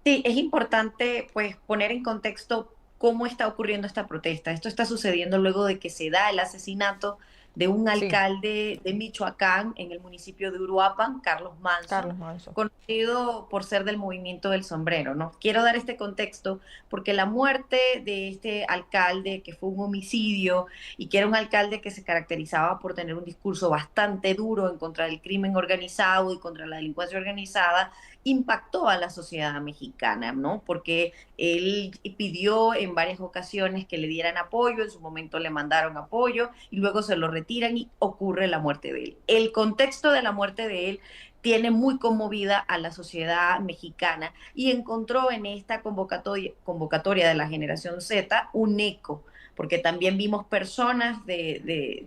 Sí, es importante pues poner en contexto cómo está ocurriendo esta protesta. Esto está sucediendo luego de que se da el asesinato de un alcalde de Michoacán en el municipio de Uruapan, Carlos Manzo, conocido por ser del movimiento del sombrero, ¿no? Quiero dar este contexto porque la muerte de este alcalde, que fue un homicidio y que era un alcalde que se caracterizaba por tener un discurso bastante duro en contra del crimen organizado y contra la delincuencia organizada, impactó a la sociedad mexicana, ¿no? Porque él pidió en varias ocasiones que le dieran apoyo, en su momento le mandaron apoyo y luego se lo retiran y ocurre la muerte de él. El contexto de la muerte de él tiene muy conmovida a la sociedad mexicana y encontró en esta convocatoria de la generación Z un eco, porque también vimos personas que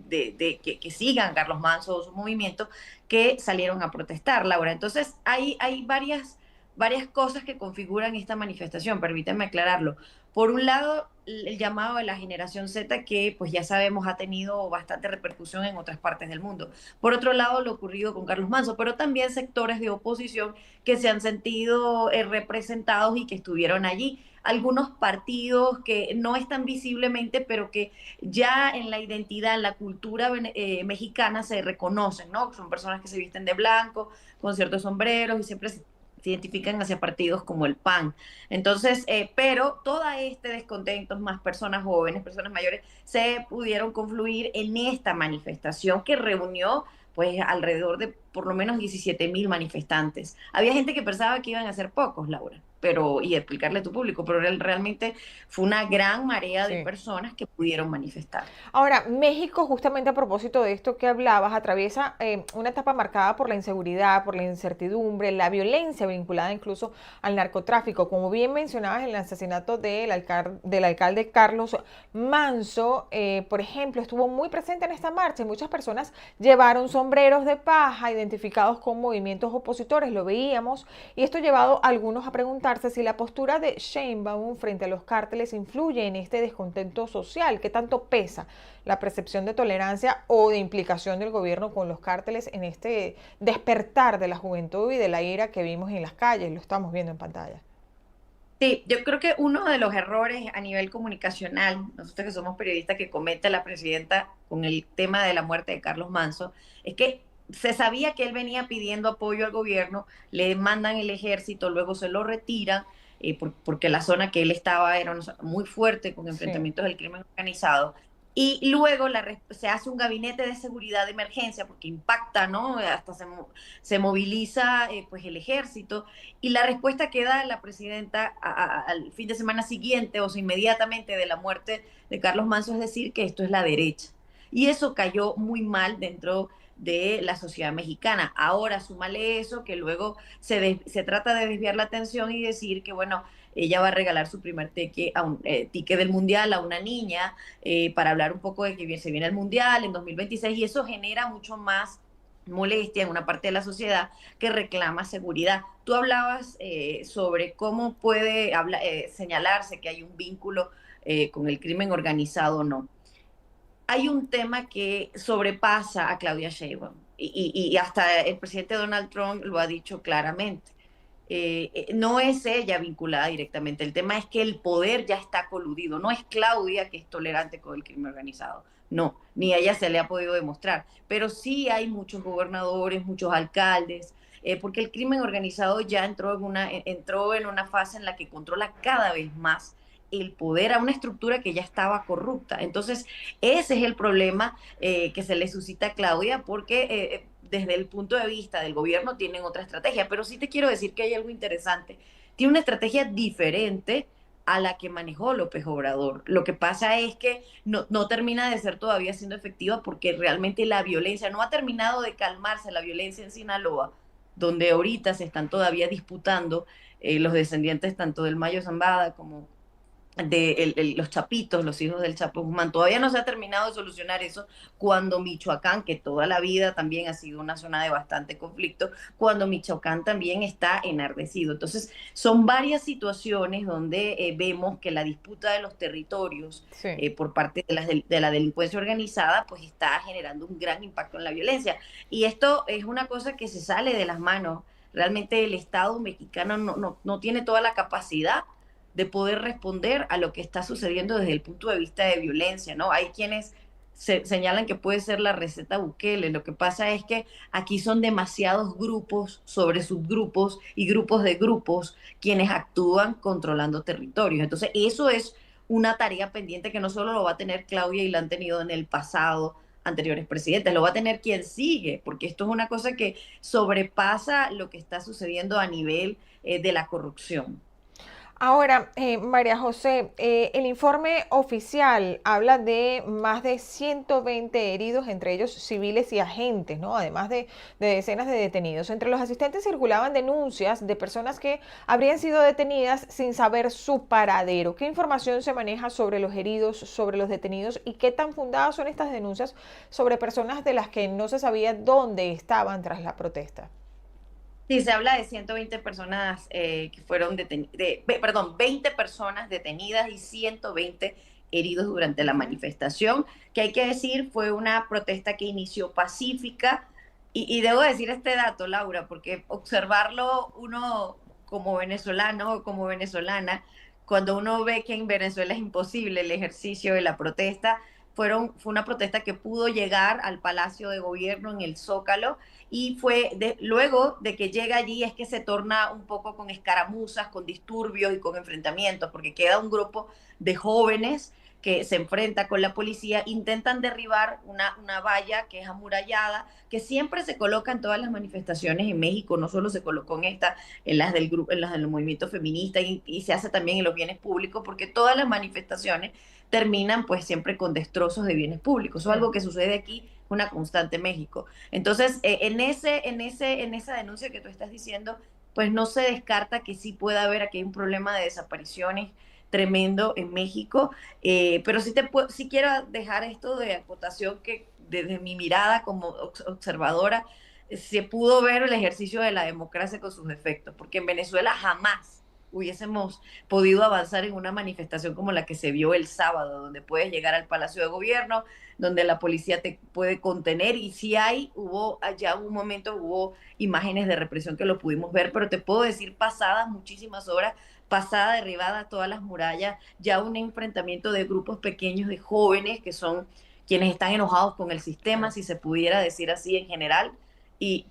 sigan Carlos Manzo o su movimiento que salieron a protestar, Laura. Entonces hay varias cosas que configuran esta manifestación, permítanme aclararlo. Por un lado, el llamado de la generación Z, que pues ya sabemos ha tenido bastante repercusión en otras partes del mundo. Por otro lado, lo ocurrido con Carlos Manzo, pero también sectores de oposición que se han sentido representados y que estuvieron allí. Algunos partidos que no están visiblemente, pero que ya en la identidad, en la cultura mexicana se reconocen, ¿no? Son personas que se visten de blanco, con ciertos sombreros y siempre se identifican hacia partidos como el PAN. Entonces, pero todo este descontento, más personas jóvenes, personas mayores, se pudieron confluir en esta manifestación que reunió pues alrededor de por lo menos 17,000 manifestantes. Había gente que pensaba que iban a ser pocos, Laura, y explicarle a tu público, pero realmente fue una gran marea de personas que pudieron manifestar. Ahora, México, justamente a propósito de esto que hablabas, atraviesa una etapa marcada por la inseguridad, por la incertidumbre, la violencia vinculada incluso al narcotráfico. Como bien mencionabas, el asesinato del alcalde Carlos Manzo, por ejemplo, estuvo muy presente en esta marcha y muchas personas llevaron sombreros de paja identificados con movimientos opositores, lo veíamos, y esto ha llevado a algunos a preguntar si la postura de Sheinbaum frente a los cárteles influye en este descontento social. ¿Qué tanto pesa la percepción de tolerancia o de implicación del gobierno con los cárteles en este despertar de la juventud y de la ira que vimos en las calles? Lo estamos viendo en pantalla. Sí, yo creo que uno de los errores a nivel comunicacional, nosotros que somos periodistas, que comete la presidenta con el tema de la muerte de Carlos Manzo, es que se sabía que él venía pidiendo apoyo al gobierno, le mandan el ejército, luego se lo retiran, porque la zona que él estaba era una zona muy fuerte con enfrentamientos del crimen organizado. Y luego se hace un gabinete de seguridad de emergencia porque impacta, ¿no? Hasta se moviliza pues el ejército. Y la respuesta que da la presidenta al fin de semana siguiente o inmediatamente de la muerte de Carlos Manzo es decir que esto es la derecha. Y eso cayó muy mal dentro de la sociedad mexicana. Ahora súmale eso, que luego se trata de desviar la atención y decir que, bueno, ella va a regalar su primer ticket del Mundial a una niña para hablar un poco de que se viene el Mundial en 2026, y eso genera mucho más molestia en una parte de la sociedad que reclama seguridad. Tú hablabas sobre cómo puede señalarse que hay un vínculo con el crimen organizado o no. Hay un tema que sobrepasa a Claudia Sheinbaum y hasta el presidente Donald Trump lo ha dicho claramente. No es ella vinculada directamente, el tema es que el poder ya está coludido, no es Claudia que es tolerante con el crimen organizado, no, ni a ella se le ha podido demostrar, pero sí hay muchos gobernadores, muchos alcaldes, porque el crimen organizado ya entró en una fase en la que controla cada vez más el poder a una estructura que ya estaba corrupta. Entonces, ese es el problema que se le suscita a Claudia, porque desde el punto de vista del gobierno tienen otra estrategia, pero sí te quiero decir que hay algo interesante. Tiene una estrategia diferente a la que manejó López Obrador. Lo que pasa es que no termina de ser todavía siendo efectiva, porque realmente la violencia no ha terminado de calmarse, la violencia en Sinaloa, donde ahorita se están todavía disputando los descendientes tanto del Mayo Zambada como de los Chapitos, los hijos del Chapo Guzmán. Todavía no se ha terminado de solucionar eso, cuando Michoacán, que toda la vida también ha sido una zona de bastante conflicto, cuando Michoacán también está enardecido. Entonces, son varias situaciones donde vemos que la disputa de los territorios por parte de la delincuencia organizada, pues está generando un gran impacto en la violencia. Y esto es una cosa que se sale de las manos. Realmente el Estado mexicano no tiene toda la capacidad de poder responder a lo que está sucediendo desde el punto de vista de violencia, ¿no? Hay quienes señalan que puede ser la receta Bukele. Lo que pasa es que aquí son demasiados grupos sobre subgrupos y grupos de grupos quienes actúan controlando territorios. Entonces, eso es una tarea pendiente que no solo lo va a tener Claudia y lo han tenido en el pasado anteriores presidentes, lo va a tener quien sigue, porque esto es una cosa que sobrepasa lo que está sucediendo a nivel de la corrupción. Ahora, María José, el informe oficial habla de más de 120 heridos, entre ellos civiles y agentes, ¿no? Además de decenas de detenidos. Entre los asistentes circulaban denuncias de personas que habrían sido detenidas sin saber su paradero. ¿Qué información se maneja sobre los heridos, sobre los detenidos, y qué tan fundadas son estas denuncias sobre personas de las que no se sabía dónde estaban tras la protesta? Sí, se habla de 120 personas que fueron 20 personas detenidas y 120 heridos durante la manifestación, que hay que decir fue una protesta que inició pacífica, y debo decir este dato, Laura, porque observarlo uno como venezolano o como venezolana, cuando uno ve que en Venezuela es imposible el ejercicio de la protesta, fue una protesta que pudo llegar al Palacio de Gobierno en el Zócalo, y luego de que llega allí es que se torna un poco con escaramuzas, con disturbios y con enfrentamientos, porque queda un grupo de jóvenes que se enfrenta con la policía, intentan derribar una valla que es amurallada, que siempre se coloca en todas las manifestaciones en México, no solo se colocó en las del movimiento feminista, y se hace también en los bienes públicos, porque todas las manifestaciones terminan pues siempre con destrozos de bienes públicos. Eso es algo que sucede aquí, una constante en México. Entonces, en esa denuncia que tú estás diciendo, pues no se descarta que sí pueda haber aquí un problema de desapariciones tremendo en México, pero sí quiero dejar esto de acotación, que desde mi mirada como observadora se pudo ver el ejercicio de la democracia con sus defectos, porque en Venezuela jamás hubiésemos podido avanzar en una manifestación como la que se vio el sábado, donde puedes llegar al Palacio de Gobierno, donde la policía te puede contener, y sí hubo imágenes de represión que lo pudimos ver, pero te puedo decir, pasadas muchísimas horas, pasada derribada todas las murallas, ya un enfrentamiento de grupos pequeños de jóvenes que son quienes están enojados con el sistema, si se pudiera decir así en general,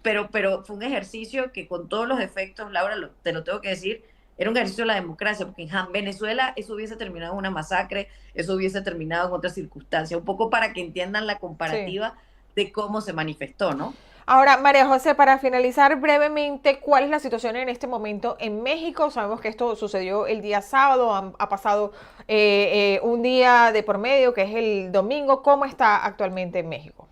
pero fue un ejercicio que, con todos los efectos, Laura, te lo tengo que decir, era un ejercicio de la democracia, porque en Venezuela eso hubiese terminado en una masacre, eso hubiese terminado en otras circunstancias, un poco para que entiendan la comparativa de cómo se manifestó, ¿no? Ahora, María José, para finalizar brevemente, ¿cuál es la situación en este momento en México? Sabemos que esto sucedió el día sábado, ha pasado un día de por medio, que es el domingo. ¿Cómo está actualmente en México?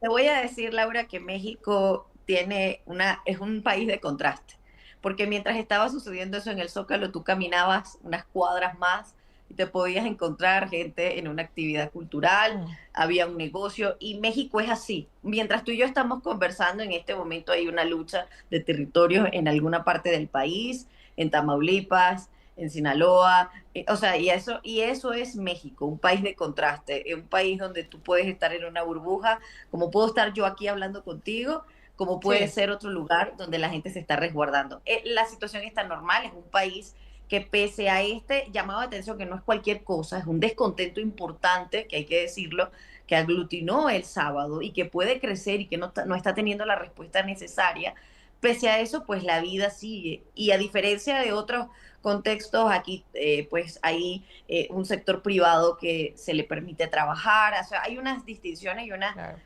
Te voy a decir, Laura, que México es un país de contraste, porque mientras estaba sucediendo eso en el Zócalo, tú caminabas unas cuadras más y te podías encontrar gente en una actividad cultural, había un negocio, y México es así. Mientras tú y yo estamos conversando, en este momento hay una lucha de territorios en alguna parte del país, en Tamaulipas, en Sinaloa, o sea, y eso es México, un país de contraste, un país donde tú puedes estar en una burbuja, como puedo estar yo aquí hablando contigo, como puede ser otro lugar donde la gente se está resguardando. La situación está normal, es un país que pese a este llamado de atención, que no es cualquier cosa, es un descontento importante, que hay que decirlo, que aglutinó el sábado y que puede crecer y que no está teniendo la respuesta necesaria. Pese a eso, pues la vida sigue. Y a diferencia de otros contextos, aquí pues hay un sector privado que se le permite trabajar. O sea, hay unas distinciones y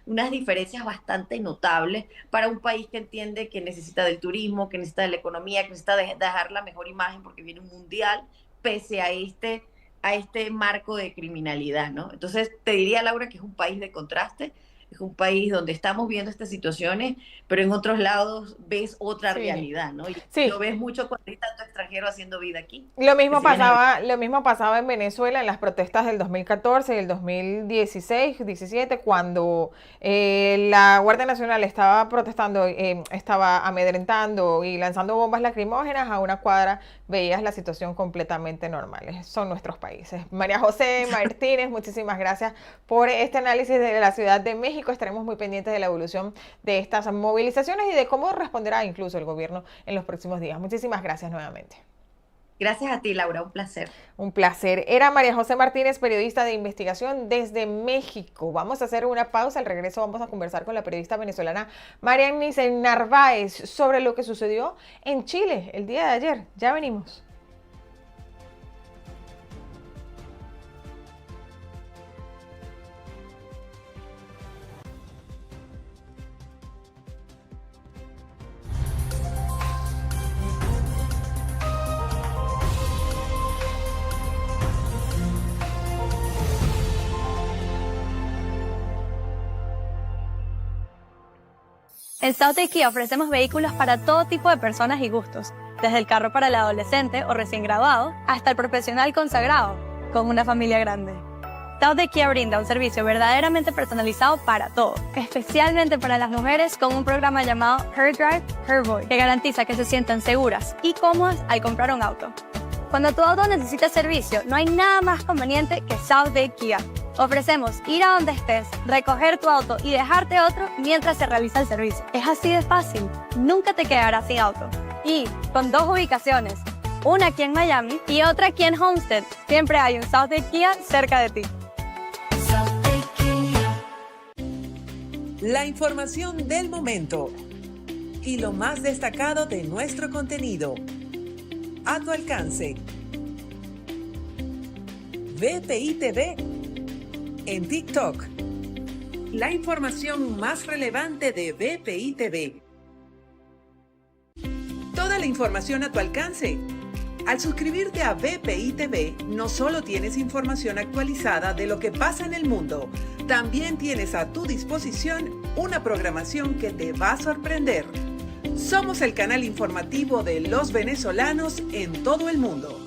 unas diferencias bastante notables para un país que entiende que necesita del turismo, que necesita de la economía, que necesita dejar la mejor imagen porque viene un mundial, pese a este marco de criminalidad, ¿no? Entonces, te diría, Laura, que es un país de contraste. Es un país donde estamos viendo estas situaciones, pero en otros lados ves otra realidad, ¿no? Y lo ves mucho cuando hay tanto extranjero haciendo vida aquí. Lo mismo pasaba en Venezuela en las protestas del 2014 y el 2016-17, cuando la Guardia Nacional estaba protestando, estaba amedrentando y lanzando bombas lacrimógenas. A una cuadra veías la situación completamente normal. Son nuestros países. María José Martínez, muchísimas gracias por este análisis de la Ciudad de México. Estaremos muy pendientes de la evolución de estas movilizaciones y de cómo responderá incluso el gobierno en los próximos días. Muchísimas gracias nuevamente. Gracias a ti, Laura, un placer. Un placer. Era María José Martínez, periodista de investigación desde México. Vamos a hacer una pausa. Al regreso vamos a conversar con la periodista venezolana Marianis Narváez sobre lo que sucedió en Chile el día de ayer. Ya venimos. En South Kia ofrecemos vehículos para todo tipo de personas y gustos, desde el carro para el adolescente o recién graduado hasta el profesional consagrado, con una familia grande. South Kia brinda un servicio verdaderamente personalizado para todo, especialmente para las mujeres con un programa llamado Her Drive, Her Voice, que garantiza que se sientan seguras y cómodas al comprar un auto. Cuando tu auto necesita servicio, no hay nada más conveniente que South Kia. Ofrecemos ir a donde estés, recoger tu auto y dejarte otro mientras se realiza el servicio. Es así de fácil, nunca te quedarás sin auto. Y con 2 ubicaciones, una aquí en Miami y otra aquí en Homestead, siempre hay un South Kia cerca de ti. La información del momento y lo más destacado de nuestro contenido. A tu alcance. VPI TV en TikTok. La información más relevante de VPI TV. Toda la información a tu alcance. Al suscribirte a VPI TV, no solo tienes información actualizada de lo que pasa en el mundo, también tienes a tu disposición una programación que te va a sorprender. Somos el canal informativo de los venezolanos en todo el mundo.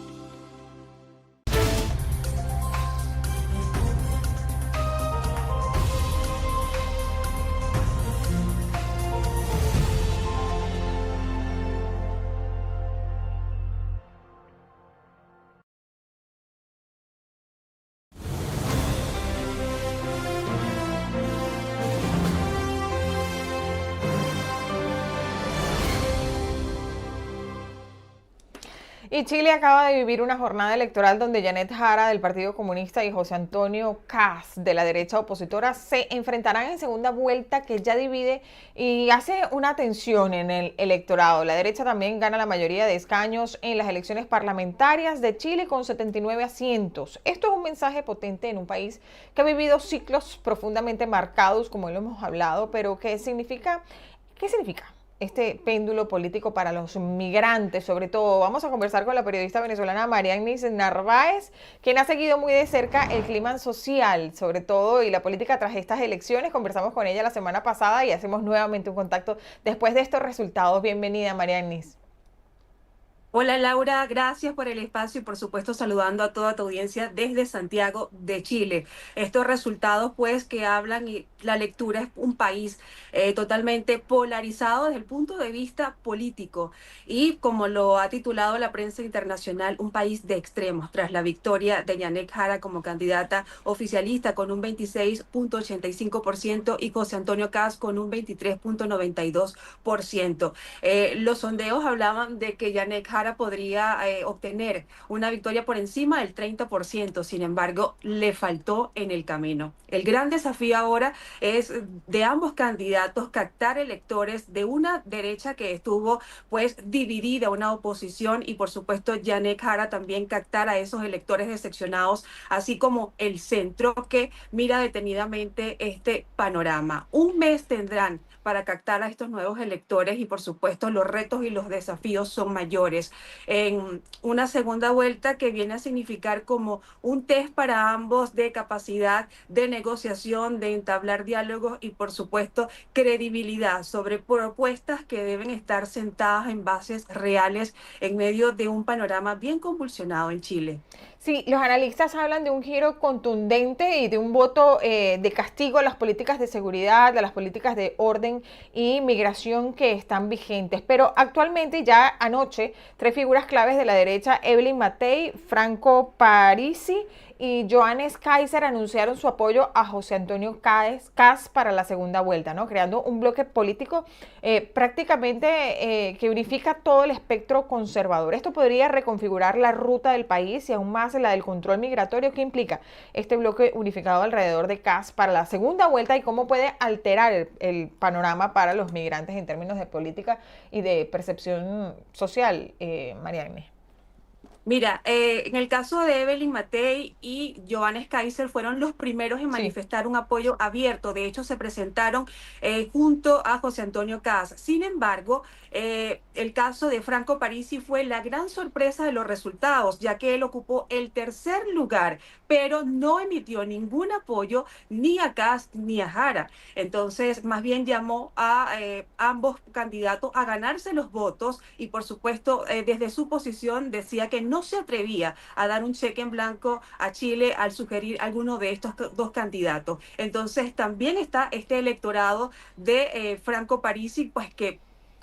Y Chile acaba de vivir una jornada electoral donde Janet Jara del Partido Comunista y José Antonio Kast de la derecha opositora se enfrentarán en segunda vuelta, que ya divide y hace una tensión en el electorado. La derecha también gana la mayoría de escaños en las elecciones parlamentarias de Chile con 79 asientos. Esto es un mensaje potente en un país que ha vivido ciclos profundamente marcados, como lo hemos hablado, pero ¿qué significa? este péndulo político para los migrantes, sobre todo. Vamos a conversar con la periodista venezolana Marianis Narváez, quien ha seguido muy de cerca el clima social, sobre todo, y la política tras estas elecciones. Conversamos con ella la semana pasada y hacemos nuevamente un contacto después de estos resultados. Bienvenida, Marianis. Hola Laura, gracias por el espacio y por supuesto saludando a toda tu audiencia desde Santiago de Chile. Estos resultados pues que hablan y la lectura es un país totalmente polarizado desde el punto de vista político y como lo ha titulado la prensa internacional, un país de extremos tras la victoria de Yanek Jara como candidata oficialista con un 26.85% y José Antonio Kast con un 23.92%. Los sondeos hablaban de que Yanek Jara podría obtener una victoria por encima del 30%, sin embargo, le faltó en el camino. El gran desafío ahora es de ambos candidatos captar electores de una derecha que estuvo pues dividida, una oposición, y por supuesto Yanek Jara también captar a esos electores decepcionados, así como el centro que mira detenidamente este panorama. Un mes tendrán para captar a estos nuevos electores y por supuesto los retos y los desafíos son mayores. En una segunda vuelta que viene a significar como un test para ambos de capacidad de negociación, de entablar diálogos y por supuesto credibilidad sobre propuestas que deben estar sentadas en bases reales en medio de un panorama bien convulsionado en Chile. Sí, los analistas hablan de un giro contundente y de un voto de castigo a las políticas de seguridad, a las políticas de orden y migración que están vigentes. Pero actualmente, ya anoche, tres figuras claves de la derecha, Evelyn Matei, Franco Parisi y Johannes Kaiser, anunciaron su apoyo a José Antonio Kast para la segunda vuelta, ¿no? Creando un bloque político prácticamente que unifica todo el espectro conservador. Esto podría reconfigurar la ruta del país y aún más la del control migratorio. ¿Qué implica este bloque unificado alrededor de Kast para la segunda vuelta y cómo puede alterar el panorama para los migrantes en términos de política y de percepción social, Marianne? Mira, en el caso de Evelyn Matei y Johannes Kaiser fueron los primeros en manifestar un apoyo abierto. De hecho, se presentaron junto a José Antonio Kast. Sin embargo, el caso de Franco Parisi fue la gran sorpresa de los resultados, ya que él ocupó el tercer lugar, pero no emitió ningún apoyo ni a Kast ni a Jara. Entonces, más bien llamó a ambos candidatos a ganarse los votos y, por supuesto, desde su posición decía que no se atrevía a dar un cheque en blanco a Chile al sugerir alguno de estos dos candidatos. Entonces, también está este electorado de Franco Parisi, pues que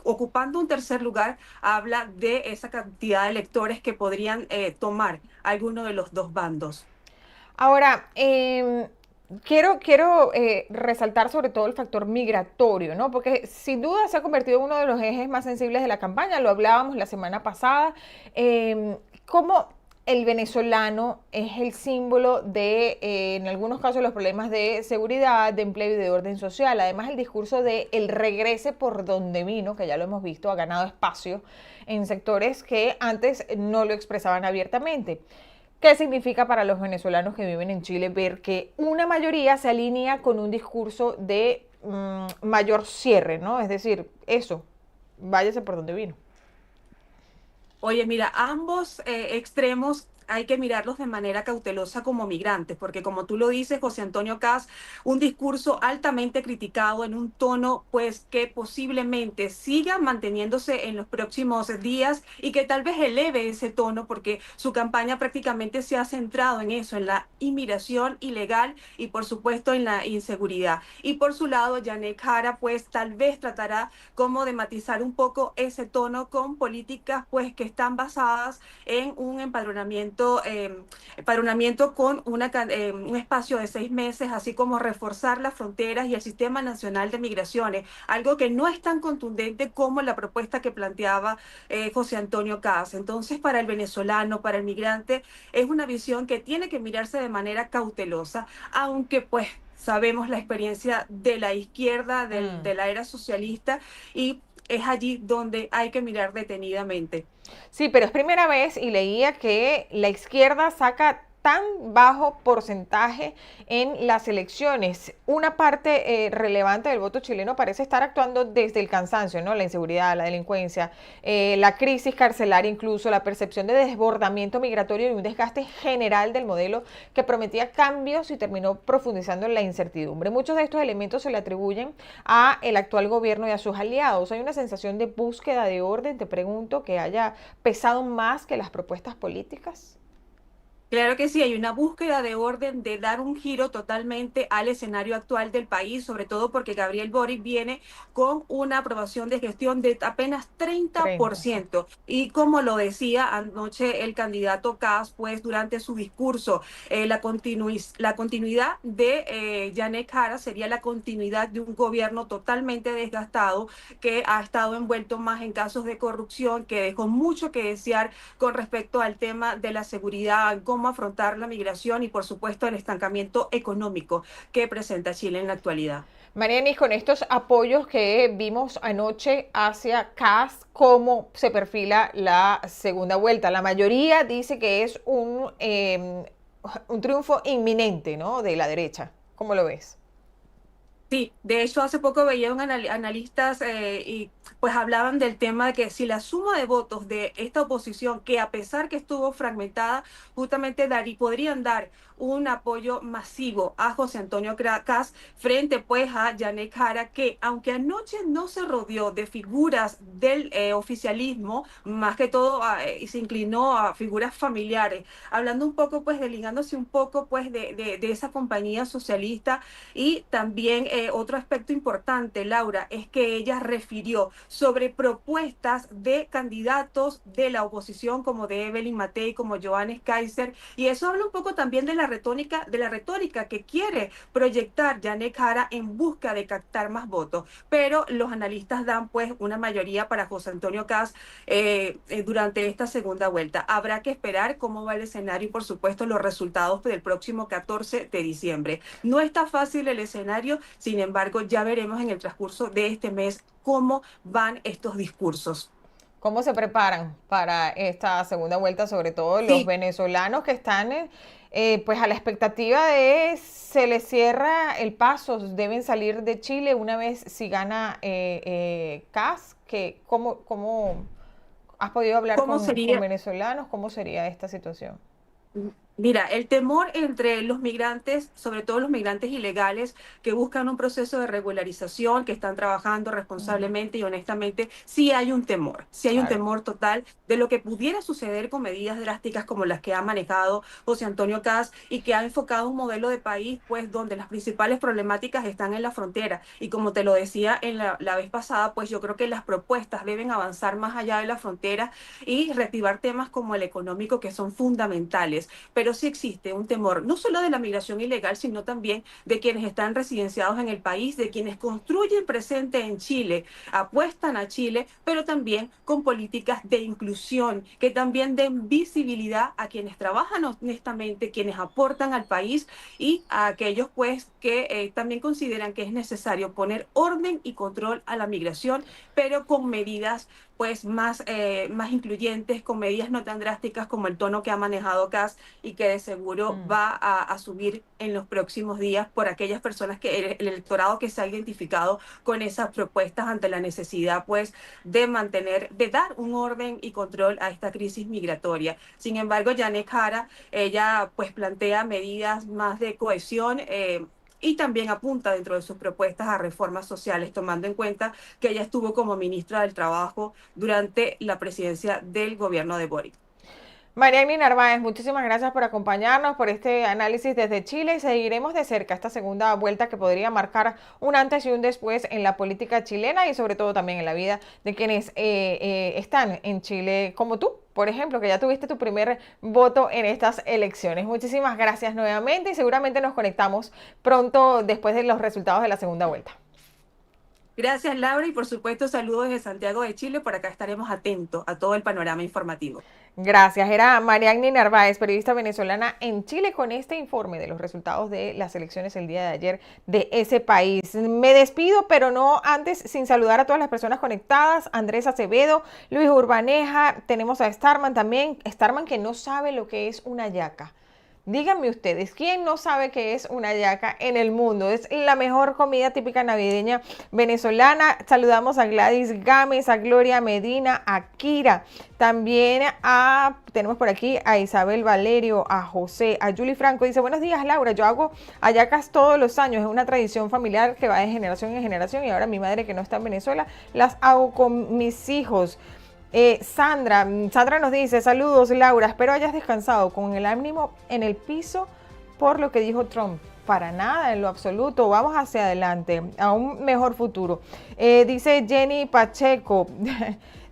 ocupando un tercer lugar, habla de esa cantidad de electores que podrían tomar alguno de los dos bandos. Ahora, quiero resaltar sobre todo el factor migratorio, ¿no? Porque sin duda se ha convertido en uno de los ejes más sensibles de la campaña, lo hablábamos la semana pasada, cómo el venezolano es el símbolo de, en algunos casos, los problemas de seguridad, de empleo y de orden social. Además, el discurso de el regrese por donde vino, que ya lo hemos visto, ha ganado espacio en sectores que antes no lo expresaban abiertamente. ¿Qué significa para los venezolanos que viven en Chile ver que una mayoría se alinea con un discurso de mayor cierre, ¿no? Es decir, eso, váyase por donde vino. Oye, mira, ambos extremos hay que mirarlos de manera cautelosa como migrantes, porque como tú lo dices, José Antonio Kast, un discurso altamente criticado en un tono pues que posiblemente siga manteniéndose en los próximos días y que tal vez eleve ese tono porque su campaña prácticamente se ha centrado en eso, en la inmigración ilegal y por supuesto en la inseguridad. Y por su lado, Yanek Jara pues tal vez tratará como de matizar un poco ese tono con políticas pues que están basadas en un empadronamiento con un espacio de 6 meses, así como reforzar las fronteras y el Sistema Nacional de Migraciones, algo que no es tan contundente como la propuesta que planteaba José Antonio Kast. Entonces, para el venezolano, para el migrante, es una visión que tiene que mirarse de manera cautelosa, aunque pues sabemos la experiencia de la izquierda, de la era socialista, y es allí donde hay que mirar detenidamente. Sí, pero es primera vez y leía que la izquierda saca tan bajo porcentaje en las elecciones? Una parte relevante del voto chileno parece estar actuando desde el cansancio, ¿no? La inseguridad, la delincuencia, la crisis carcelaria, incluso la percepción de desbordamiento migratorio y un desgaste general del modelo que prometía cambios y terminó profundizando en la incertidumbre. Muchos de estos elementos se le atribuyen a el actual gobierno y a sus aliados. Hay una sensación de búsqueda de orden, te pregunto, que haya pesado más que las propuestas políticas. Claro que sí, hay una búsqueda de orden de dar un giro totalmente al escenario actual del país, sobre todo porque Gabriel Boric viene con una aprobación de gestión de apenas 30%. Y como lo decía anoche el candidato Kast, pues durante su discurso, la continuidad de Janet Jara sería la continuidad de un gobierno totalmente desgastado que ha estado envuelto más en casos de corrupción, que dejó mucho que desear con respecto al tema de la seguridad, cómo afrontar la migración y, por supuesto, el estancamiento económico que presenta Chile en la actualidad. Marianis, con estos apoyos que vimos anoche hacia Kast, ¿cómo se perfila la segunda vuelta? La mayoría dice que es un triunfo inminente, ¿no?, de la derecha. ¿Cómo lo ves? Sí, de hecho hace poco veía analistas y pues hablaban del tema de que si la suma de votos de esta oposición, que a pesar que estuvo fragmentada, justamente podrían dar un apoyo masivo a José Antonio Kast frente pues a Janet Jara, que aunque anoche no se rodeó de figuras del oficialismo, más que todo se inclinó a figuras familiares, hablando un poco pues desligándose un poco pues de esa compañía socialista. Y también otro aspecto importante, Laura, es que ella refirió sobre propuestas de candidatos de la oposición como de Evelyn Matei, como Johannes Kaiser, y eso habla un poco también de la retórica que quiere proyectar Janet Jara en busca de captar más votos. Pero los analistas dan pues una mayoría para José Antonio Kast durante esta segunda vuelta. Habrá que esperar cómo va el escenario y, por supuesto, los resultados del próximo 14 de diciembre. No está fácil el escenario, sin embargo, ya veremos en el transcurso de este mes cómo van estos discursos. ¿Cómo se preparan para esta segunda vuelta, sobre todo los venezolanos que están pues a la expectativa de se les cierra el paso, deben salir de Chile una vez si gana Kast? ¿Cómo has podido hablar con venezolanos? ¿Cómo sería esta situación? Mira, el temor entre los migrantes, sobre todo los migrantes ilegales que buscan un proceso de regularización, que están trabajando responsablemente y honestamente, sí hay un temor, un temor total de lo que pudiera suceder con medidas drásticas como las que ha manejado José Antonio Kast y que ha enfocado un modelo de país pues donde las principales problemáticas están en la frontera. Y como te lo decía en la vez pasada, pues yo creo que las propuestas deben avanzar más allá de la frontera y reactivar temas como el económico, que son fundamentales. Pero sí existe un temor, no solo de la migración ilegal, sino también de quienes están residenciados en el país, de quienes construyen presente en Chile, apuestan a Chile, pero también con políticas de inclusión, que también den visibilidad a quienes trabajan honestamente, quienes aportan al país y a aquellos pues que también consideran que es necesario poner orden y control a la migración, pero con medidas pues más incluyentes, con medidas no tan drásticas como el tono que ha manejado Kast y que de seguro va a subir en los próximos días por aquellas personas el electorado que se ha identificado con esas propuestas ante la necesidad pues de dar un orden y control a esta crisis migratoria. Sin embargo, Janet Jara, ella pues plantea medidas más de cohesión, y también apunta dentro de sus propuestas a reformas sociales, tomando en cuenta que ella estuvo como ministra del Trabajo durante la presidencia del gobierno de Boric. Marianis Narváez, muchísimas gracias por acompañarnos, por este análisis desde Chile, y seguiremos de cerca esta segunda vuelta que podría marcar un antes y un después en la política chilena y sobre todo también en la vida de quienes están en Chile como tú, por ejemplo, que ya tuviste tu primer voto en estas elecciones. Muchísimas gracias nuevamente y seguramente nos conectamos pronto después de los resultados de la segunda vuelta. Gracias, Laura, y por supuesto saludos desde Santiago de Chile. Por acá estaremos atentos a todo el panorama informativo. Gracias. Era Marianis Narváez, periodista venezolana en Chile, con este informe de los resultados de las elecciones el día de ayer de ese país. Me despido, pero no antes sin saludar a todas las personas conectadas. Andrés Acevedo, Luis Urbaneja, tenemos a Starman también. Starman que no sabe lo que es una yaca. Díganme ustedes, ¿quién no sabe qué es una hallaca en el mundo? Es la mejor comida típica navideña venezolana. Saludamos a Gladys Gámez, a Gloria Medina, a Kira. También tenemos por aquí a Isabel Valerio, a José, a Julie Franco. Dice, buenos días, Laura. Yo hago hallacas todos los años. Es una tradición familiar que va de generación en generación. Y ahora mi madre, que no está en Venezuela, las hago con mis hijos. Sandra nos dice, saludos Laura, espero hayas descansado con el ánimo en el piso por lo que dijo Trump. Para nada, en lo absoluto, vamos hacia adelante, a un mejor futuro. Dice Jenny Pacheco,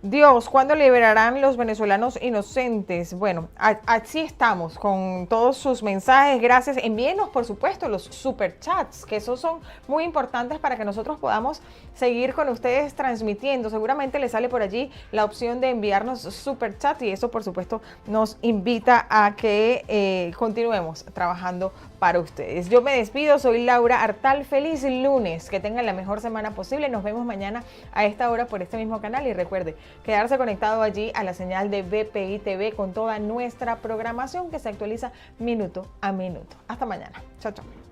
Dios, ¿cuándo liberarán los venezolanos inocentes? Bueno, así estamos con todos sus mensajes, gracias. Envíenos, por supuesto, los superchats, que esos son muy importantes para que nosotros podamos seguir con ustedes transmitiendo. Seguramente les sale por allí la opción de enviarnos superchats y eso, por supuesto, nos invita a que continuemos trabajando para ustedes. Yo me despido, soy Laura Artal, feliz lunes, que tengan la mejor semana posible. Nos vemos mañana a esta hora por este mismo canal y recuerde quedarse conectado allí a la señal de BPI TV con toda nuestra programación que se actualiza minuto a minuto. Hasta mañana. Chao, chao.